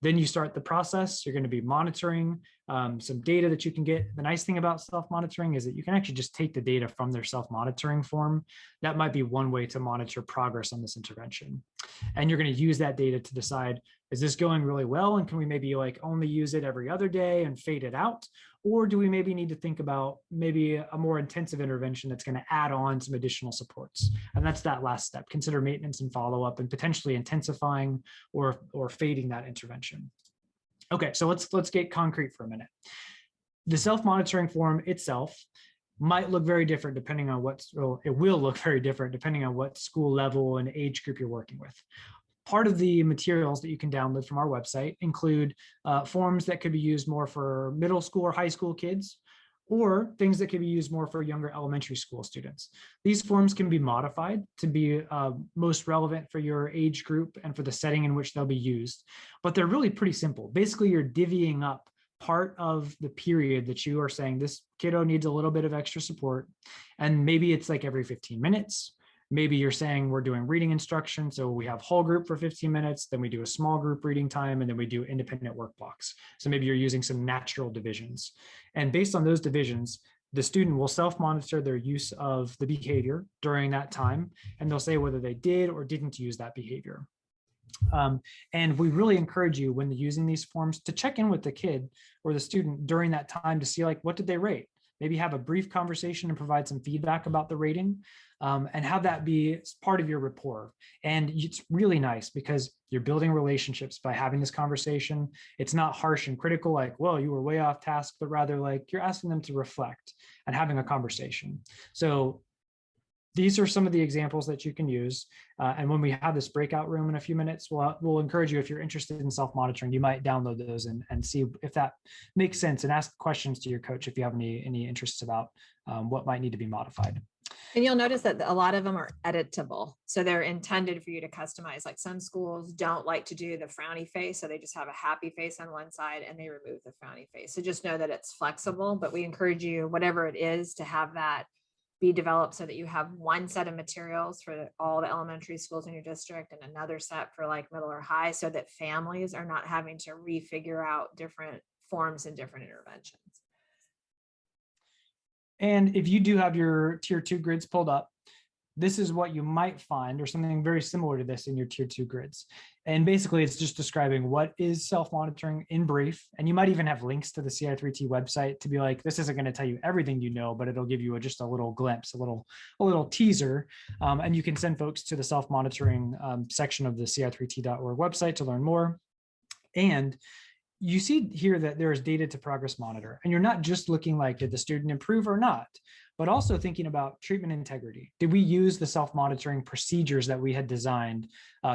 Then you start the process. You're going to be monitoring some data that you can get. The nice thing about self-monitoring is that you can actually just take the data from their self-monitoring form. That might be one way to monitor progress on this intervention. And you're going to use that data to decide, is this going really well? And can we maybe like only use it every other day and fade it out? Or do we maybe need to think about maybe a more intensive intervention that's going to add on some additional supports? And that's that last step. Consider maintenance and follow-up and potentially intensifying or fading that intervention. Okay, so let's get concrete for a minute. The self-monitoring form itself might look very different depending on it will look very different depending on what school level and age group you're working with. Part of the materials that you can download from our website include forms that could be used more for middle school or high school kids, or things that could be used more for younger elementary school students. These forms can be modified to be most relevant for your age group and for the setting in which they'll be used, but they're really pretty simple. Basically, you're divvying up part of the period that you are saying this kiddo needs a little bit of extra support, and maybe it's like every 15 minutes. Maybe you're saying we're doing reading instruction, so we have whole group for 15 minutes, then we do a small group reading time, and then we do independent work blocks. So maybe you're using some natural divisions. And based on those divisions, the student will self-monitor their use of the behavior during that time, and they'll say whether they did or didn't use that behavior. And we really encourage you when using these forms to check in with the kid or the student during that time to see like, what did they rate? Maybe have a brief conversation and provide some feedback about the rating, and have that be part of your rapport. And it's really nice because you're building relationships by having this conversation. It's not harsh and critical, like, well, you were way off task, but rather like you're asking them to reflect and having a conversation. So these are some of the examples that you can use. And when we have this breakout room in a few minutes, we'll encourage you, if you're interested in self-monitoring, you might download those and see if that makes sense, and ask questions to your coach if you have any interests about what might need to be modified. And you'll notice that a lot of them are editable. So they're intended for you to customize. Like some schools don't like to do the frowny face. So they just have a happy face on one side and they remove the frowny face. So just know that it's flexible, but we encourage you, whatever it is, to have that be developed so that you have one set of materials for all the elementary schools in your district and another set for like middle or high, so that families are not having to refigure out different forms and different interventions. And if you do have your tier 2 grids pulled up, this is what you might find, or something very similar to this in your tier 2 grids. And basically it's just describing what is self-monitoring in brief. And you might even have links to the CI3T website to be like, this isn't going to tell you everything you know, but it'll give you just a little glimpse, a little teaser. And you can send folks to the self-monitoring section of the ci3t.org website to learn more. And you see here that there is data to progress monitor, and you're not just looking like, did the student improve or not, but also thinking about treatment integrity. Did we use the self-monitoring procedures that we had designed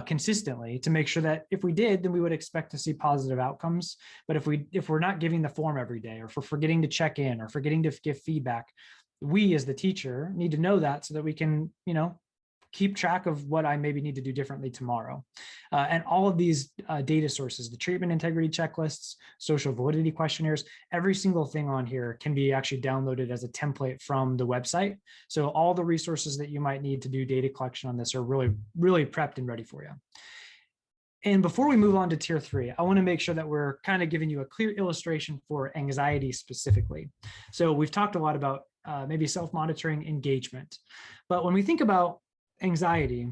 consistently to make sure that if we did, then we would expect to see positive outcomes. But if we're not giving the form every day, or if we're forgetting to check in or forgetting to give feedback, we as the teacher need to know that so that we can, keep track of what I maybe need to do differently tomorrow. And all of these data sources, the treatment integrity checklists, social validity questionnaires, every single thing on here can be actually downloaded as a template from the website. So all the resources that you might need to do data collection on this are really, really prepped and ready for you. And before we move on to tier 3, I want to make sure that we're kind of giving you a clear illustration for anxiety specifically. So we've talked a lot about maybe self-monitoring engagement, but when we think about anxiety,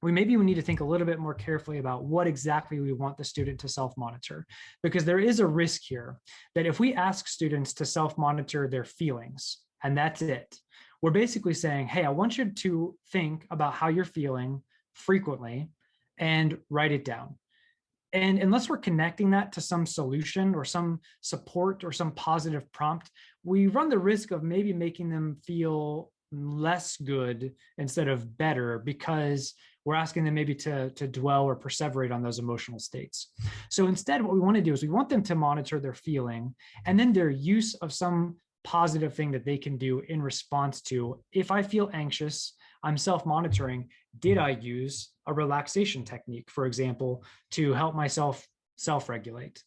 we need to think a little bit more carefully about what exactly we want the student to self-monitor, because there is a risk here that if we ask students to self-monitor their feelings and that's it, we're basically saying, hey, I want you to think about how you're feeling frequently and write it down. And unless we're connecting that to some solution or some support or some positive prompt, we run the risk of maybe making them feel less good instead of better, because we're asking them maybe to dwell or perseverate on those emotional states. So instead, what we want to do is we want them to monitor their feeling and then their use of some positive thing that they can do in response to, if I feel anxious, I'm self-monitoring, did I use a relaxation technique, for example, to help myself self-regulate?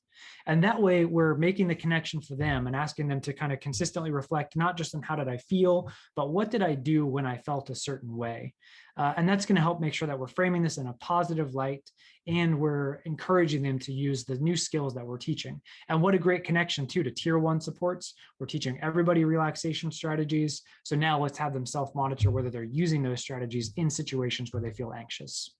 And that way we're making the connection for them and asking them to kind of consistently reflect, not just on how did I feel, but what did I do when I felt a certain way? And that's going to help make sure that we're framing this in a positive light, and we're encouraging them to use the new skills that we're teaching. And what a great connection too to tier 1 supports. We're teaching everybody relaxation strategies. So now let's have them self-monitor whether they're using those strategies in situations where they feel anxious.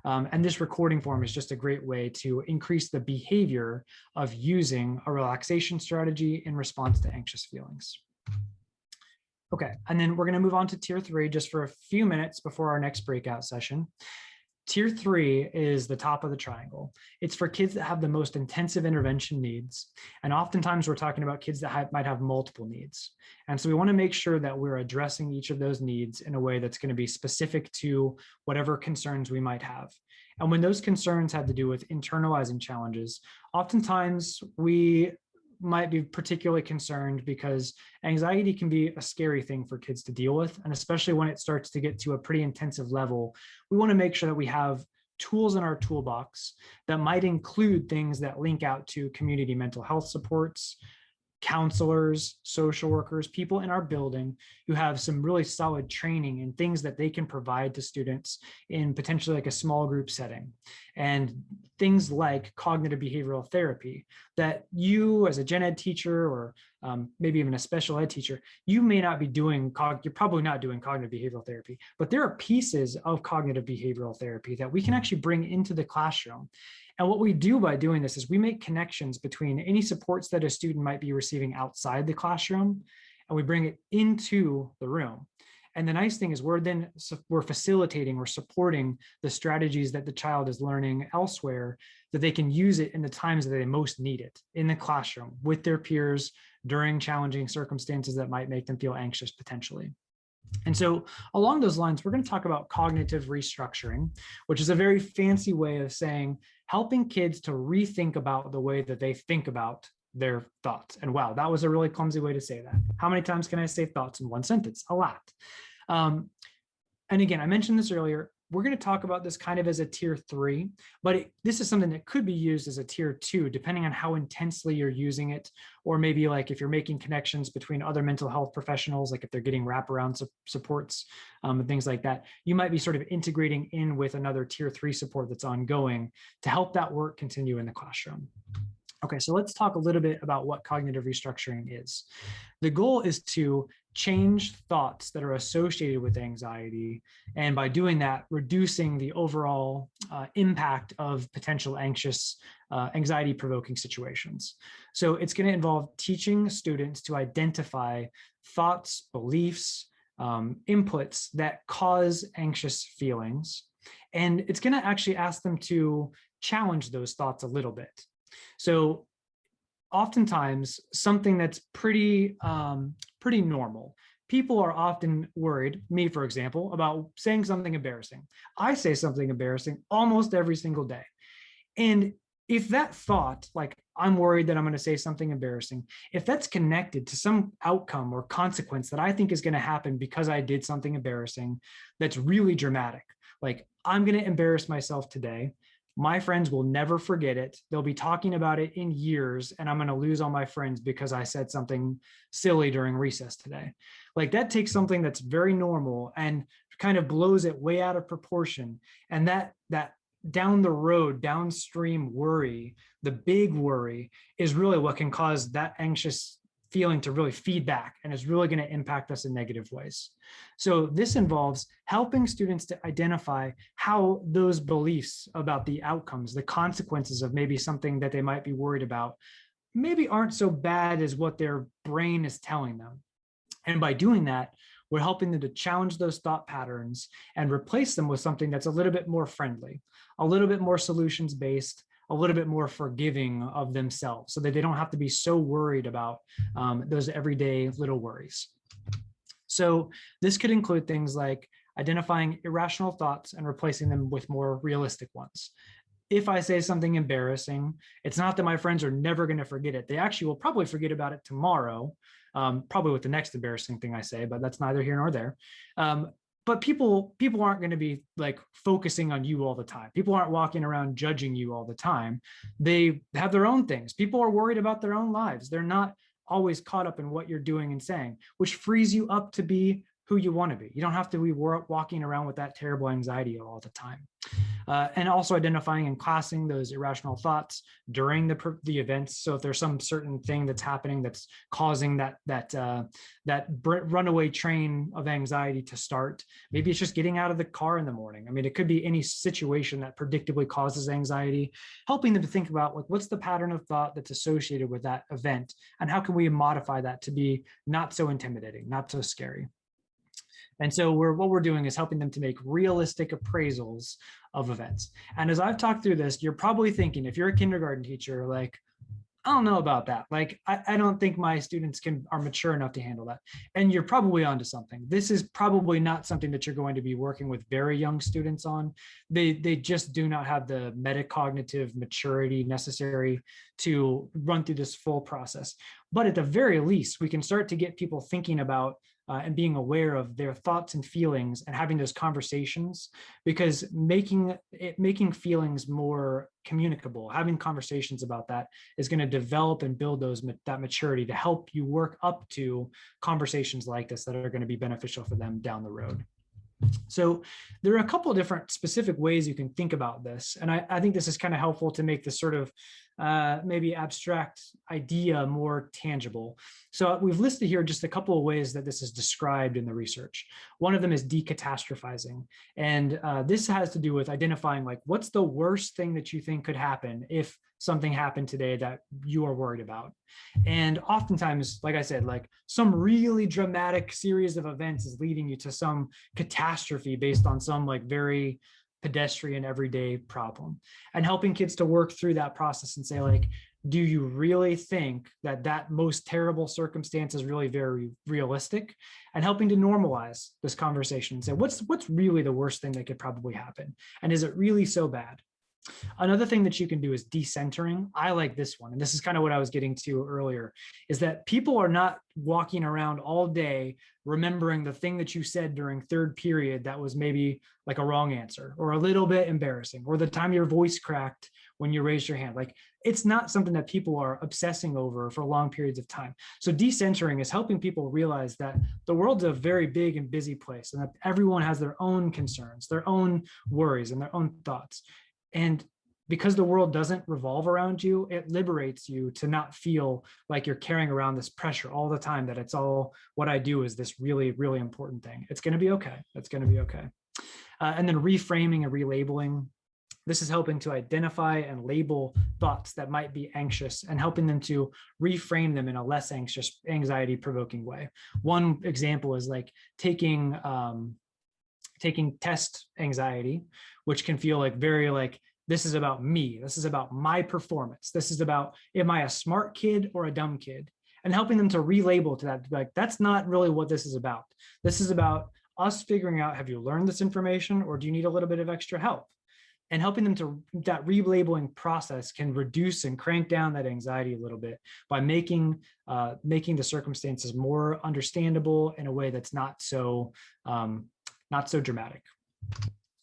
And this recording form is just a great way to increase the behavior of using a relaxation strategy in response to anxious feelings. Okay, and then we're going to move on to tier 3 just for a few minutes before our next breakout session. Tier 3 is the top of the triangle. It's for kids that have the most intensive intervention needs. And oftentimes we're talking about kids that might have multiple needs. And so we want to make sure that we're addressing each of those needs in a way that's going to be specific to whatever concerns we might have. And when those concerns have to do with internalizing challenges, oftentimes we might be particularly concerned because anxiety can be a scary thing for kids to deal with. And especially when it starts to get to a pretty intensive level, we want to make sure that we have tools in our toolbox that might include things that link out to community mental health supports, counselors, social workers, people in our building who have some really solid training and things that they can provide to students in potentially like a small group setting. And things like cognitive behavioral therapy that you as a gen ed teacher or maybe even a special ed teacher, you may not be doing, you're probably not doing cognitive behavioral therapy, but there are pieces of cognitive behavioral therapy that we can actually bring into the classroom. And what we do by doing this is we make connections between any supports that a student might be receiving outside the classroom, and we bring it into the room. And the nice thing is we're facilitating or supporting the strategies that the child is learning elsewhere, that they can use it in the times that they most need it in the classroom with their peers during challenging circumstances that might make them feel anxious potentially. And so along those lines, we're going to talk about cognitive restructuring, which is a very fancy way of saying helping kids to rethink about the way that they think about their thoughts. And wow, that was a really clumsy way to say that. How many times can I say thoughts in one sentence? A lot. And again, I mentioned this earlier. We're going to talk about this kind of as a tier 3, but this is something that could be used as a tier 2, depending on how intensely you're using it, or maybe like if you're making connections between other mental health professionals, like if they're getting wraparound supports and things like that, you might be sort of integrating in with another tier 3 support that's ongoing to help that work continue in the classroom. Okay, so let's talk a little bit about what cognitive restructuring is. The goal is to change thoughts that are associated with anxiety, and by doing that, reducing the overall impact of potential anxiety-provoking situations. So it's going to involve teaching students to identify thoughts, beliefs, inputs that cause anxious feelings, and it's going to actually ask them to challenge those thoughts a little bit. So oftentimes something that's pretty normal. People are often worried, me for example, about saying something embarrassing. I say something embarrassing almost every single day. And if that thought, like I'm worried that I'm going to say something embarrassing, if that's connected to some outcome or consequence that I think is going to happen because I did something embarrassing, that's really dramatic, like I'm going to embarrass myself today. My friends will never forget it. They'll be talking about it in years, and I'm going to lose all my friends because I said something silly during recess today. Like that takes something that's very normal and kind of blows it way out of proportion. And that down the road, downstream worry, the big worry, is really what can cause that anxious feeling to really feed back, and is really going to impact us in negative ways. So this involves helping students to identify how those beliefs about the outcomes, the consequences of maybe something that they might be worried about, maybe aren't so bad as what their brain is telling them. And by doing that, we're helping them to challenge those thought patterns and replace them with something that's a little bit more friendly, a little bit more solutions-based, a little bit more forgiving of themselves, so that they don't have to be so worried about those everyday little worries. So this could include things like identifying irrational thoughts and replacing them with more realistic ones. If I say something embarrassing, it's not that my friends are never going to forget it. They actually will probably forget about it tomorrow, probably with the next embarrassing thing I say, but that's neither here nor there. But people aren't going to be like focusing on you all the time. People aren't walking around judging you all the time. They have their own things. People are worried about their own lives. They're not always caught up in what you're doing and saying, which frees you up to be who you want to be. You don't have to be walking around with that terrible anxiety all the time. And also identifying and classing those irrational thoughts during the events. So if there's some certain thing that's happening that's causing that runaway train of anxiety to start, maybe it's just getting out of the car in the morning. I mean, it could be any situation that predictably causes anxiety, helping them to think about like, what's the pattern of thought that's associated with that event, and how can we modify that to be not so intimidating, not so scary. And so what we're doing is helping them to make realistic appraisals of events. And as I've talked through this, you're probably thinking, if you're a kindergarten teacher, like, I don't know about that. Like, I don't think my students are mature enough to handle that. And you're probably onto something. This is probably not something that you're going to be working with very young students on. They just do not have the metacognitive maturity necessary to run through this full process. But at the very least, we can start to get people thinking about and being aware of their thoughts and feelings and having those conversations, because making feelings more communicable, having conversations about that is going to develop and build that maturity to help you work up to conversations like this that are going to be beneficial for them down the road. So there are a couple of different specific ways you can think about this. And I think this is kind of helpful to make this sort of maybe abstract idea more tangible. So we've listed here just a couple of ways that this is described in the research. One of them is decatastrophizing. And this has to do with identifying like, what's the worst thing that you think could happen if something happened today that you are worried about. And oftentimes, like I said, like some really dramatic series of events is leading you to some catastrophe based on some like very pedestrian everyday problem, and helping kids to work through that process and say like, do you really think that most terrible circumstance is really very realistic, and helping to normalize this conversation and say, what's really the worst thing that could probably happen? And is it really so bad? Another thing that you can do is decentering. I like this one. And this is kind of what I was getting to earlier, is that people are not walking around all day remembering the thing that you said during third period that was maybe like a wrong answer or a little bit embarrassing, or the time your voice cracked when you raised your hand. Like, it's not something that people are obsessing over for long periods of time. So decentering is helping people realize that the world's a very big and busy place, and that everyone has their own concerns, their own worries, and their own thoughts. And because the world doesn't revolve around you, it liberates you to not feel like you're carrying around this pressure all the time, that it's all what I do is this really, really important thing. It's going to be okay. It's going to be okay. And then reframing and relabeling. This is helping to identify and label thoughts that might be anxious and helping them to reframe them in a less anxious, anxiety-provoking way. One example is like taking test anxiety, which can feel like very like, this is about me. This is about my performance. This is about, am I a smart kid or a dumb kid? And helping them to relabel to that, like, that's not really what this is about. This is about us figuring out, have you learned this information or do you need a little bit of extra help? And helping them to, that relabeling process can reduce and crank down that anxiety a little bit by making the circumstances more understandable in a way that's not so dramatic.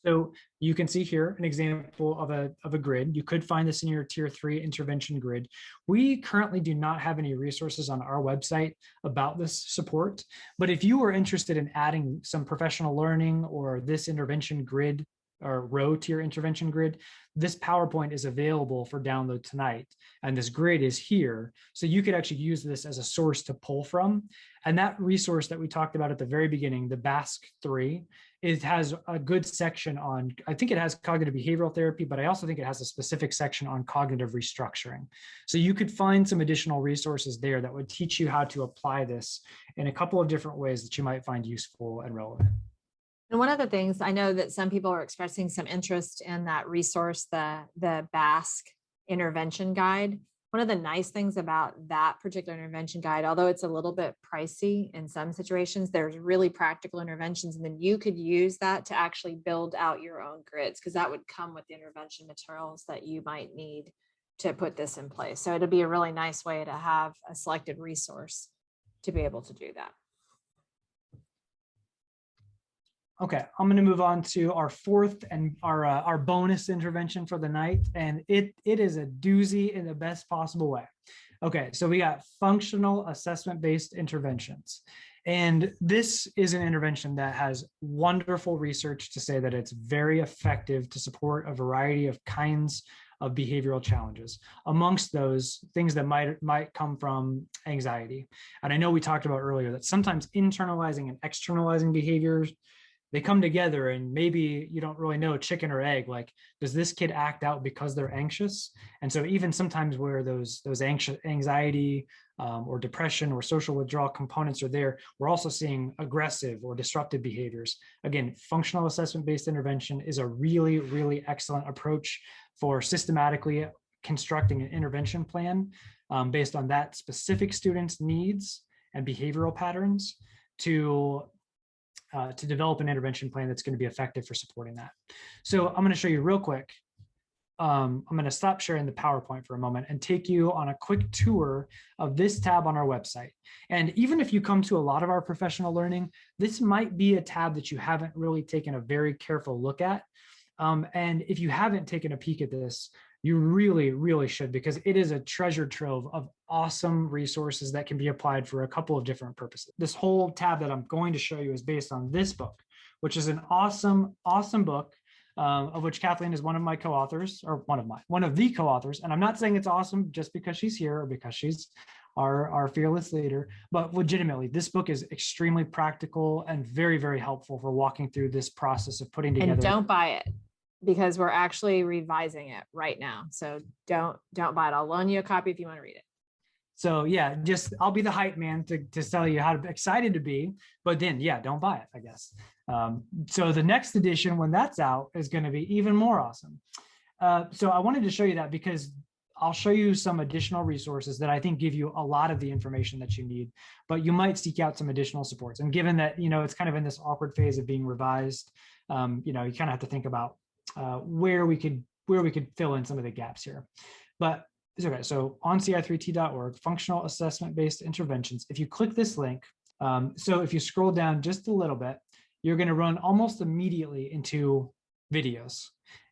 So you can see here an example of a grid. You could find this in your tier 3 intervention grid. We currently do not have any resources on our website about this support, but if you are interested in adding some professional learning or this intervention grid or row to your intervention grid, this PowerPoint is available for download tonight. And this grid is here. So you could actually use this as a source to pull from. And that resource that we talked about at the very beginning, the BASC-3, it has a good section on, I think it has cognitive behavioral therapy, but I also think it has a specific section on cognitive restructuring. So you could find some additional resources there that would teach you how to apply this in a couple of different ways that you might find useful and relevant. And one of the things, I know that some people are expressing some interest in that resource, the BASC intervention guide. One of the nice things about that particular intervention guide, although it's a little bit pricey in some situations, there's really practical interventions. And then you could use that to actually build out your own grids, because that would come with the intervention materials that you might need to put this in place. So it'll be a really nice way to have a selected resource to be able to do that. Okay, I'm going to move on to our fourth and our bonus intervention for the night, and it is a doozy in the best possible way. Okay, so we got functional assessment-based interventions, and this is an intervention that has wonderful research to say that it's very effective to support a variety of kinds of behavioral challenges. Amongst those, things that might come from anxiety. And I know we talked about earlier that sometimes internalizing and externalizing behaviors, they come together, and maybe you don't really know chicken or egg, like, does this kid act out because they're anxious? And so even sometimes where those anxiety or depression or social withdrawal components are there, we're also seeing aggressive or disruptive behaviors. Again, functional assessment-based intervention is a really, really excellent approach for systematically constructing an intervention plan based on that specific student's needs and behavioral patterns to develop an intervention plan that's going to be effective for supporting that. So I'm going to show you real quick. I'm going to stop sharing the PowerPoint for a moment and take you on a quick tour of this tab on our website. And even if you come to a lot of our professional learning, this might be a tab that you haven't really taken a very careful look at. And if you haven't taken a peek at this, you really, really should, because it is a treasure trove of awesome resources that can be applied for a couple of different purposes. This whole tab that I'm going to show you is based on this book, which is an awesome, awesome book, of which Kathleen is one of my co-authors, or one of the co-authors. And I'm not saying it's awesome just because she's here or because she's our fearless leader, but legitimately, this book is extremely practical and very, very helpful for walking through this process of putting together. And don't buy it, because we're actually revising it right now. So don't buy it. I'll loan you a copy if you want to read it. So yeah, I'll be the hype man to tell you how excited to be, but then yeah, don't buy it, I guess. So the next edition, when that's out, is going to be even more awesome. So I wanted to show you that because I'll show you some additional resources that I think give you a lot of the information that you need, but you might seek out some additional supports. And given that, it's kind of in this awkward phase of being revised, you kind of have to think about where we could fill in some of the gaps here. But it's okay. So on ci3t.org, functional assessment-based interventions, if you click this link, so if you scroll down just a little bit, you're going to run almost immediately into videos.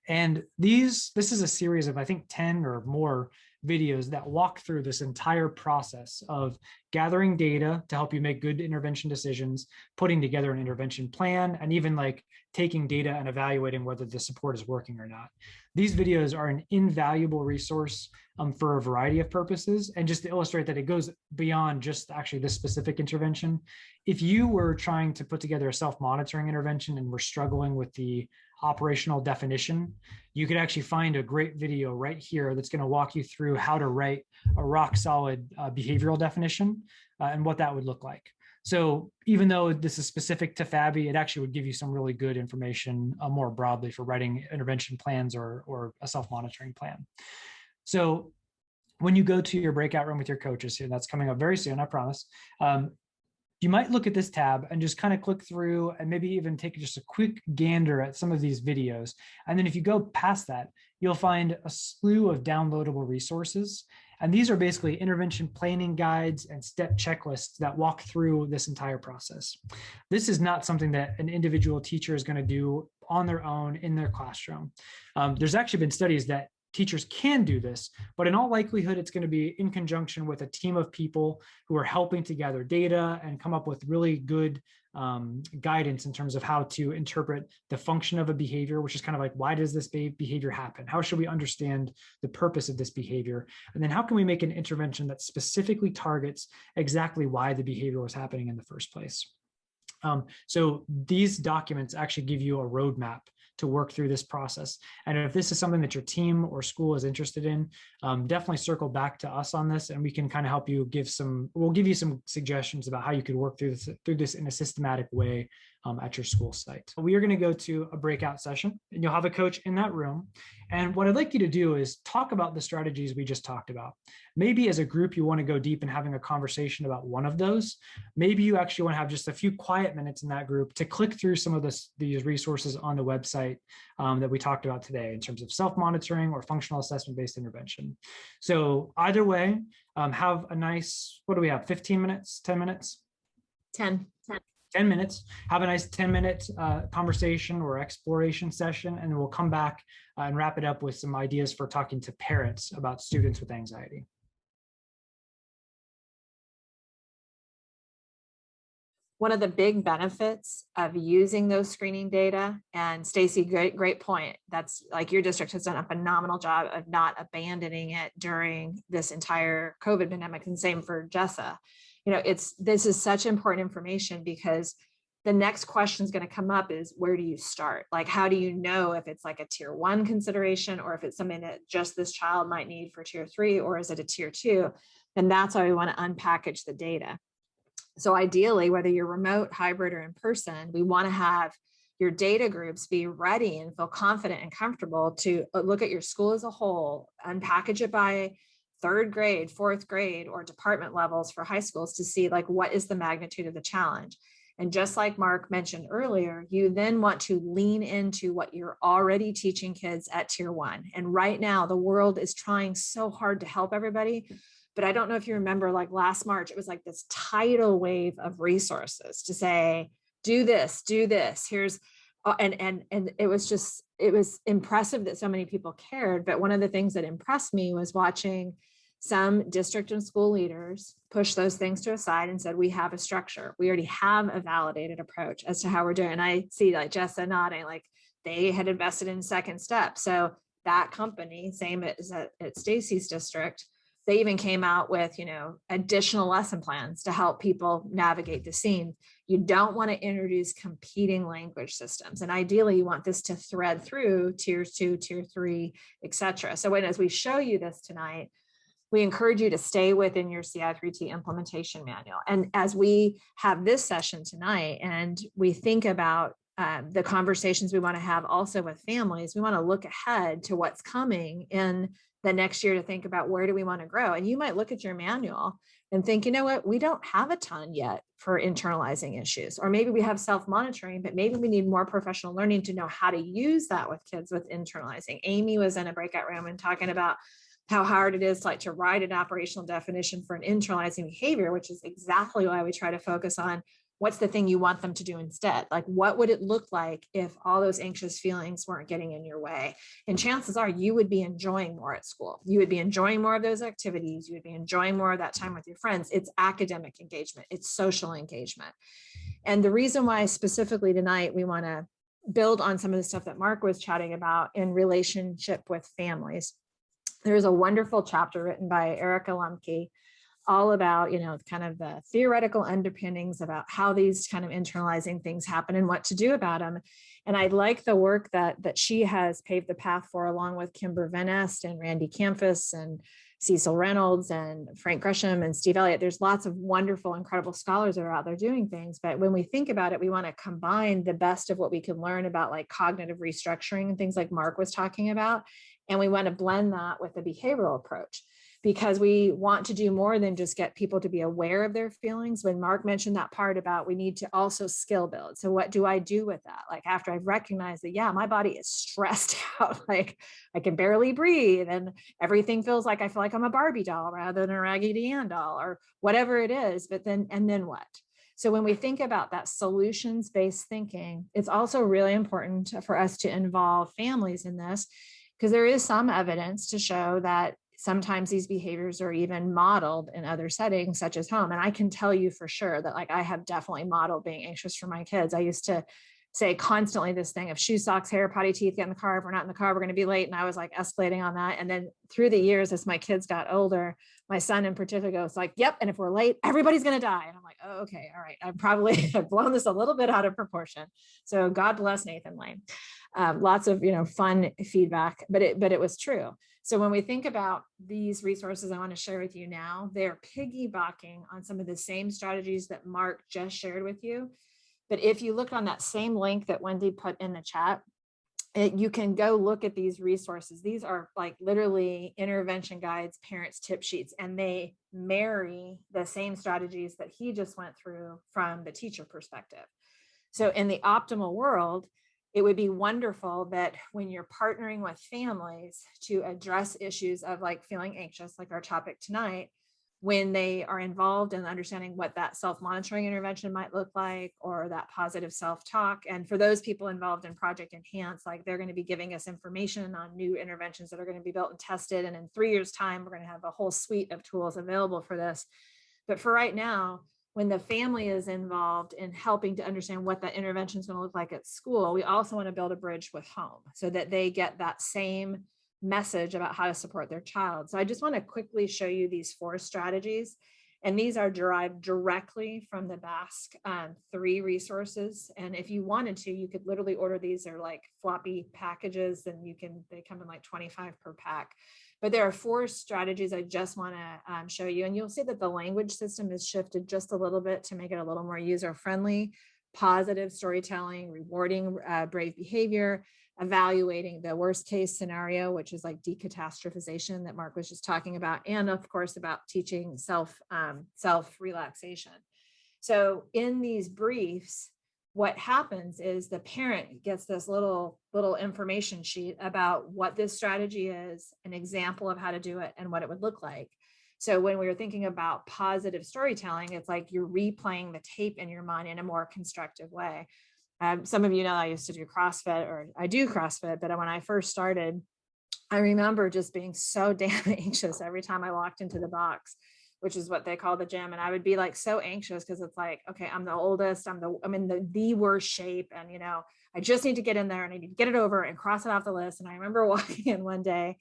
And this is a series of, I think, 10 or more videos that walk through this entire process of gathering data to help you make good intervention decisions, putting together an intervention plan, and even like taking data and evaluating whether the support is working or not. These videos are an invaluable resource for a variety of purposes. And just to illustrate that it goes beyond just actually this specific intervention. If you were trying to put together a self-monitoring intervention and were struggling with the operational definition, you could actually find a great video right here that's going to walk you through how to write a rock solid behavioral definition and what that would look like. So even though this is specific to FABI, it actually would give you some really good information more broadly for writing intervention plans or a self-monitoring plan. So when you go to your breakout room with your coaches here, that's coming up very soon, I promise, you might look at this tab and just kind of click through and maybe even take just a quick gander at some of these videos. And then if you go past that, you'll find a slew of downloadable resources. And these are basically intervention planning guides and step checklists that walk through this entire process. This is not something that an individual teacher is going to do on their own in their classroom. There's actually been studies that teachers can do this, but in all likelihood, it's going to be in conjunction with a team of people who are helping to gather data and come up with really good guidance in terms of how to interpret the function of a behavior, which is kind of like, why does this behavior happen? How should we understand the purpose of this behavior? And then how can we make an intervention that specifically targets exactly why the behavior was happening in the first place? So these documents actually give you a roadmap to work through this process. And if this is something that your team or school is interested in, definitely circle back to us on this, and we can kind of help you we'll give you some suggestions about how you could work through this in a systematic way at your school site. We are going to go to a breakout session, and you'll have a coach in that room. And what I'd like you to do is talk about the strategies we just talked about. Maybe as a group, you want to go deep in having a conversation about one of those. Maybe you actually want to have just a few quiet minutes in that group to click through some of these resources on the website that we talked about today in terms of self-monitoring or functional assessment-based intervention. So either way, have a nice, what do we have, 15 minutes, 10 minutes? 10 minutes, have a nice 10-minute conversation or exploration session, and then we'll come back and wrap it up with some ideas for talking to parents about students with anxiety. One of the big benefits of using those screening data, and Stacy, great point. That's like your district has done a phenomenal job of not abandoning it during this entire COVID pandemic, and same for Jessa. You know, this is such important information because the next question is going to come up is, where do you start? Like, how do you know if it's like a tier 1 consideration, or if it's something that just this child might need for tier 3, or is it a tier 2? And that's why we want to unpackage the data. So ideally, whether you're remote, hybrid, or in person, we want to have your data groups be ready and feel confident and comfortable to look at your school as a whole, unpackage it by 3rd grade, 4th grade, or department levels for high schools to see like what is the magnitude of the challenge. And just like Mark mentioned earlier, you then want to lean into what you're already teaching kids at tier 1. And right now, the world is trying so hard to help everybody. But I don't know if you remember, like last March, it was like this tidal wave of resources to say, do this, here's, and it was impressive that so many people cared. But one of the things that impressed me was watching some district and school leaders push those things to a side and said, we have a structure. We already have a validated approach as to how we're doing. And I see like Jessa nodding, like they had invested in second step. So that company, same as at Stacy's district, they even came out with, additional lesson plans to help people navigate the scene. You don't want to introduce competing language systems. And ideally, you want this to thread through tiers 2, tier 3, et cetera. So as we show you this tonight, we encourage you to stay within your CI3T implementation manual. And as we have this session tonight, and we think about the conversations we want to have also with families, we want to look ahead to what's coming in the next year to think about where do we want to grow. And you might look at your manual and think, you know what, we don't have a ton yet for internalizing issues. Or maybe we have self-monitoring, but maybe we need more professional learning to know how to use that with kids with internalizing. Amy was in a breakout room and talking about how hard it is to write an operational definition for an internalizing behavior, which is exactly why we try to focus on what's the thing you want them to do instead? Like, what would it look like if all those anxious feelings weren't getting in your way? And chances are you would be enjoying more at school. You would be enjoying more of those activities. You would be enjoying more of that time with your friends. It's academic engagement. It's social engagement. And the reason why specifically tonight we want to build on some of the stuff that Mark was chatting about in relationship with families. There's a wonderful chapter written by Erica Lemke all about, kind of the theoretical underpinnings about how these kind of internalizing things happen and what to do about them. And I like the work that she has paved the path for, along with Kimber Van Est and Randy Campus and Cecil Reynolds and Frank Gresham and Steve Elliott. There's lots of wonderful, incredible scholars that are out there doing things. But when we think about it, we want to combine the best of what we can learn about like cognitive restructuring and things like Mark was talking about. And we want to blend that with a behavioral approach, because we want to do more than just get people to be aware of their feelings. When Mark mentioned that part about we need to also skill build. So what do I do with that? Like after I've recognized that, yeah, my body is stressed out, like I can barely breathe and everything feels like I feel like I'm a Barbie doll rather than a Raggedy Ann doll or whatever it is. But then what? So when we think about that solutions-based thinking, it's also really important for us to involve families in this, because there is some evidence to show that sometimes these behaviors are even modeled in other settings, such as home. And I can tell you for sure that like I have definitely modeled being anxious for my kids. I used to say constantly this thing of shoes, socks, hair, potty, teeth, get in the car. If we're not in the car, we're going to be late. And I was like escalating on that. And then through the years, as my kids got older, my son in particular goes like, yep. And if we're late, everybody's going to die. And I'm like, oh, okay. All right. I've blown this a little bit out of proportion. So God bless Nathan Lane. Lots of, fun feedback, but it was true. So when we think about these resources I want to share with you now, they're piggybacking on some of the same strategies that Mark just shared with you. But if you look on that same link that Wendy put in the chat, you can go look at these resources. These are like literally intervention guides, parents' tip sheets, and they marry the same strategies that he just went through from the teacher perspective. So in the optimal world, it would be wonderful that when you're partnering with families to address issues of like feeling anxious, like our topic tonight, when they are involved in understanding what that self-monitoring intervention might look like, or that positive self-talk. And for those people involved in Project Enhance, like they're going to be giving us information on new interventions that are going to be built and tested. And in 3 years' time, we're going to have a whole suite of tools available for this. But for right now, when the family is involved in helping to understand what that intervention is going to look like at school, we also want to build a bridge with home so that they get that same message about how to support their child. So I just want to quickly show you these 4 strategies. And these are derived directly from the Basque 3 resources. And if you wanted to, you could literally order these. They're like floppy packages, and they come in like 25 per pack. But there are 4 strategies I just want to show you. And you'll see that the language system is shifted just a little bit to make it a little more user-friendly: positive storytelling, rewarding brave behavior, evaluating the worst case scenario, which is like decatastrophization that Mark was just talking about, and of course about teaching self-relaxation. So in these briefs, what happens is the parent gets this little information sheet about what this strategy is, an example of how to do it, and what it would look like. So when we were thinking about positive storytelling, it's like you're replaying the tape in your mind in a more constructive way. Some of you know I used to do CrossFit, or I do CrossFit, but when I first started, I remember just being so damn anxious every time I walked into the box, which is what they call the gym. And I would be like so anxious because it's like, okay, I'm the oldest, I'm in the worst shape. And, I just need to get in there and I need to get it over and cross it off the list. And I remember walking in one day,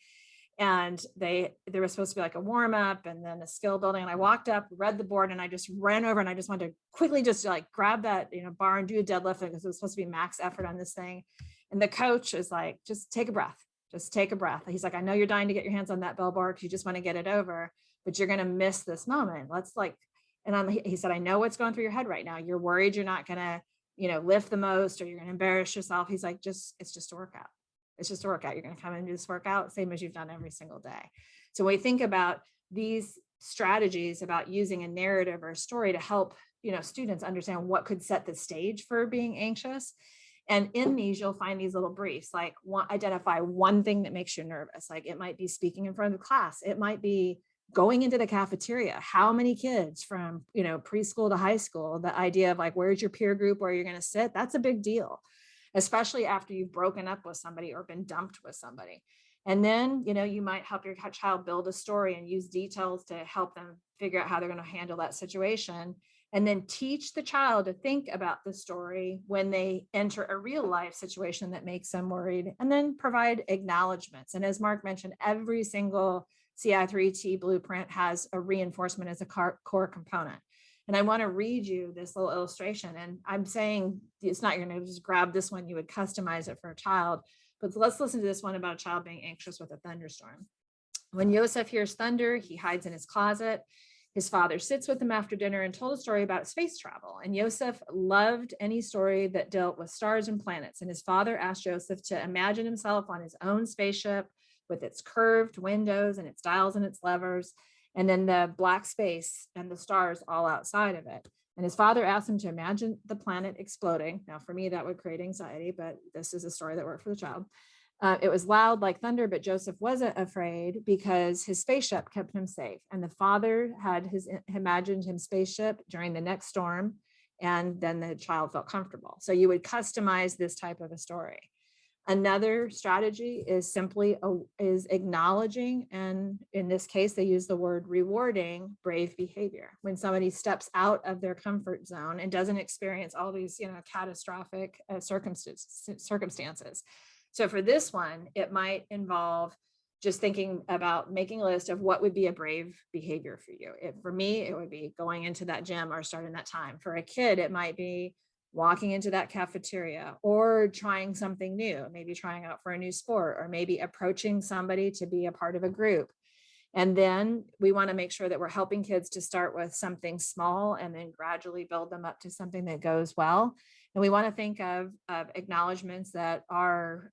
and there was supposed to be like a warm up and then a skill building. And I walked up, read the board, and I just ran over and I just wanted to quickly just like grab that, bar and do a deadlift, because it was supposed to be max effort on this thing. And the coach is like, just take a breath. Just take a breath. He's like, I know you're dying to get your hands on that bell bar because you just want to get it over, but you're going to miss this moment. He said, I know what's going through your head right now. You're worried you're not going to, lift the most, or you're going to embarrass yourself. He's like, it's just a workout. It's just a workout. You're going to come and do this workout, same as you've done every single day. So when we think about these strategies about using a narrative or a story to help, students understand what could set the stage for being anxious. And in these, you'll find these little briefs, like identify one thing that makes you nervous. Like it might be speaking in front of the class. It might be going into the cafeteria, how many kids from, preschool to high school, the idea of like, where's your peer group, where you're going to sit, that's a big deal, especially after you've broken up with somebody or been dumped with somebody. And then, you might help your child build a story and use details to help them figure out how they're going to handle that situation. And then teach the child to think about the story when they enter a real life situation that makes them worried, and then provide acknowledgments. And as Mark mentioned, every single CI3T blueprint has a reinforcement as a core component. And I want to read you this little illustration. And I'm saying it's not, you're going to just grab this one, you would customize it for a child. But let's listen to this one about a child being anxious with a thunderstorm. When Yosef hears thunder, he hides in his closet. His father sits with him after dinner and told a story about space travel. And Yosef loved any story that dealt with stars and planets. And his father asked Joseph to imagine himself on his own spaceship with its curved windows and its dials and its levers, and then the black space and the stars all outside of it. And his father asked him to imagine the planet exploding. Now, for me, that would create anxiety, but this is a story that worked for the child. It was loud like thunder, but Joseph wasn't afraid because his spaceship kept him safe. And the father had imagined him spaceship during the next storm, and then the child felt comfortable. So you would customize this type of a story. Another strategy is simply is acknowledging, and in this case, they use the word rewarding brave behavior. When somebody steps out of their comfort zone and doesn't experience all these, catastrophic circumstances. So for this one, it might involve just thinking about making a list of what would be a brave behavior for you. For me, it would be going into that gym or starting that time. For a kid, it might be walking into that cafeteria or trying something new, maybe trying out for a new sport, or maybe approaching somebody to be a part of a group. And then we want to make sure that we're helping kids to start with something small and then gradually build them up to something that goes well. And we want to think of acknowledgments that are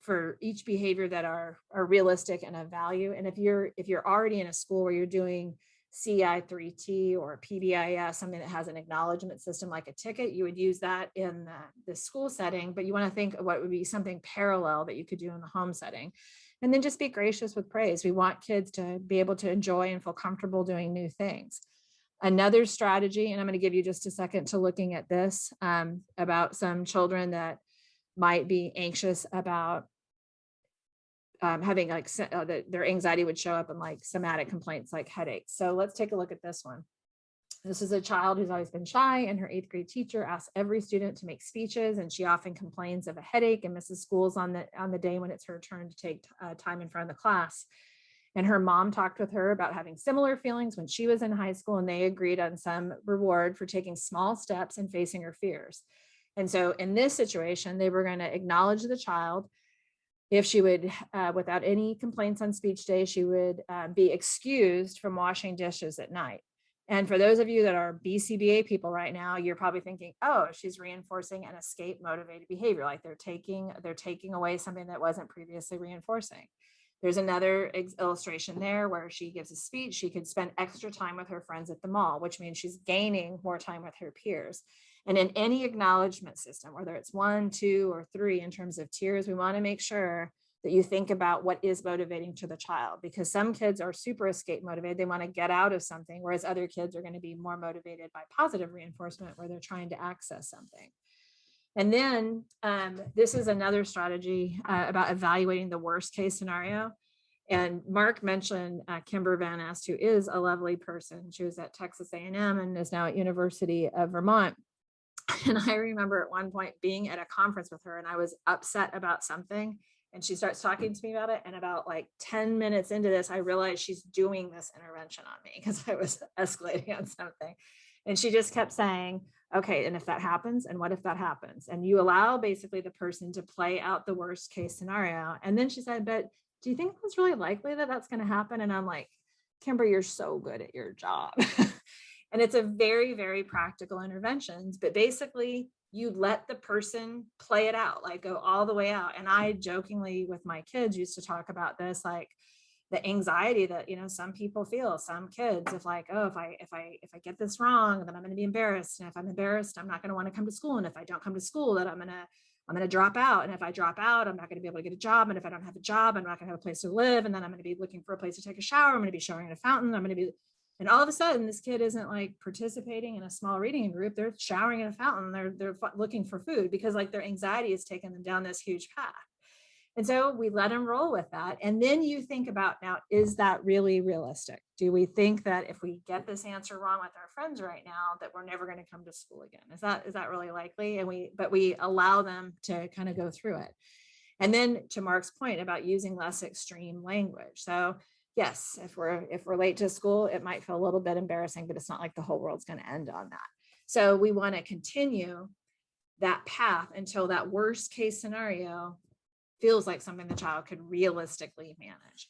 for each behavior that are realistic and of value. And if you're already in a school where you're doing CI3T or PBIS, something that has an acknowledgement system like a ticket, you would use that in the school setting, but you want to think of what would be something parallel that you could do in the home setting. And then just be gracious with praise. We want kids to be able to enjoy and feel comfortable doing new things. Another strategy, and I'm going to give you just a second to looking at this, about some children that might be anxious about having like their anxiety would show up in like somatic complaints like headaches. So let's take a look at this one. This is a child who's always been shy, and her 8th grade teacher asks every student to make speeches, and she often complains of a headache and misses schools on the day when it's her turn to take time in front of the class. And her mom talked with her about having similar feelings when she was in high school, and they agreed on some reward for taking small steps and facing her fears. And so in this situation, they were going to acknowledge the child. If she would, without any complaints on speech day, she would be excused from washing dishes at night. And for those of you that are BCBA people right now, you're probably thinking, oh, she's reinforcing an escape motivated behavior, like they're taking away something that wasn't previously reinforcing. There's another illustration there where she gives a speech. She could spend extra time with her friends at the mall, which means she's gaining more time with her peers. And in any acknowledgement system, whether it's 1, 2, or 3 in terms of tiers, we want to make sure that you think about what is motivating to the child, because some kids are super escape motivated. They want to get out of something, whereas other kids are going to be more motivated by positive reinforcement where they're trying to access something. And then this is another strategy about evaluating the worst case scenario. And Mark mentioned Kimber Van Est, who is a lovely person. She was at Texas A&M and is now at University of Vermont. And I remember at one point being at a conference with her, and I was upset about something. And she starts talking to me about it. And about like 10 minutes into this, I realized she's doing this intervention on me because I was escalating on something. And she just kept saying, okay, and if that happens, and what if that happens? And you allow basically the person to play out the worst case scenario. And then she said, but do you think it's really likely that that's going to happen? And I'm like, Kimber, you're so good at your job. And it's a very, very practical interventions, but basically you let the person play it out, like go all the way out. And I jokingly with my kids used to talk about this, like the anxiety that, some people feel, some kids, if like, oh, if I get this wrong, then I'm going to be embarrassed. And if I'm embarrassed, I'm not going to want to come to school. And if I don't come to school, then I'm going to I'm going to drop out. And if I drop out, I'm not going to be able to get a job. And if I don't have a job, I'm not going to have a place to live. And then I'm going to be looking for a place to take a shower. I'm going to be showering in a fountain. I'm going to be, and all of a sudden this kid isn't like participating in a small reading group. They're showering in a fountain. They're looking for food because like their anxiety has taken them down this huge path. And so we let them roll with that. And then you think about, now, is that really realistic? Do we think that if we get this answer wrong with our friends right now, that we're never going to come to school again? Is that really likely? And we allow them to kind of go through it. And then to Mark's point about using less extreme language. So yes, if we're late to school, it might feel a little bit embarrassing, but it's not like the whole world's going to end on that. So we want to continue that path until that worst case scenario feels like something the child could realistically manage.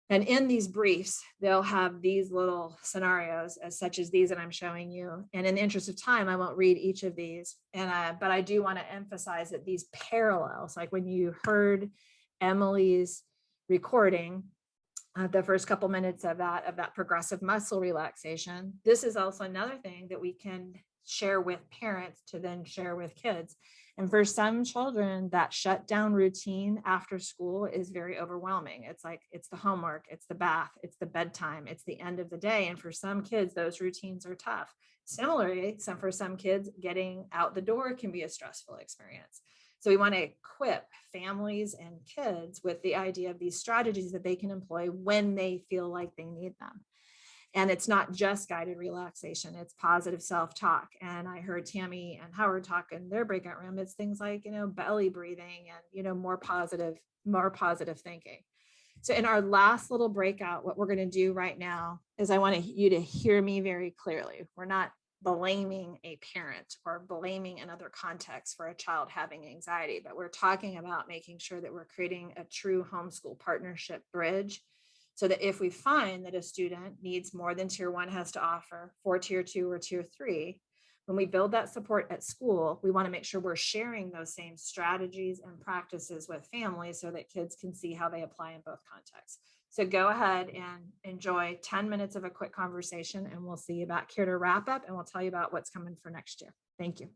And in these briefs, they'll have these little scenarios as such as these that I'm showing you. And in the interest of time, I won't read each of these. But I do want to emphasize that these parallels, like when you heard Emily's recording, the first couple minutes of that progressive muscle relaxation, this is also another thing that we can share with parents to then share with kids. And for some children, that shutdown routine after school is very overwhelming. It's like, it's the homework, it's the bath, it's the bedtime, it's the end of the day. And for some kids, those routines are tough. Similarly, for some kids, getting out the door can be a stressful experience. So we want to equip families and kids with the idea of these strategies that they can employ when they feel like they need them. And it's not just guided relaxation, it's positive self-talk. And I heard Tammy and Howard talk in their breakout room. It's things like, belly breathing and, more positive thinking. So in our last little breakout, what we're going to do right now is I want you to hear me very clearly. We're not blaming a parent or blaming another context for a child having anxiety, but we're talking about making sure that we're creating a true homeschool partnership bridge, so that if we find that a student needs more than tier 1 has to offer for tier 2 or tier 3, when we build that support at school, we want to make sure we're sharing those same strategies and practices with families so that kids can see how they apply in both contexts. So go ahead and enjoy 10 minutes of a quick conversation, and we'll see you back here to wrap up, and we'll tell you about what's coming for next year. Thank you.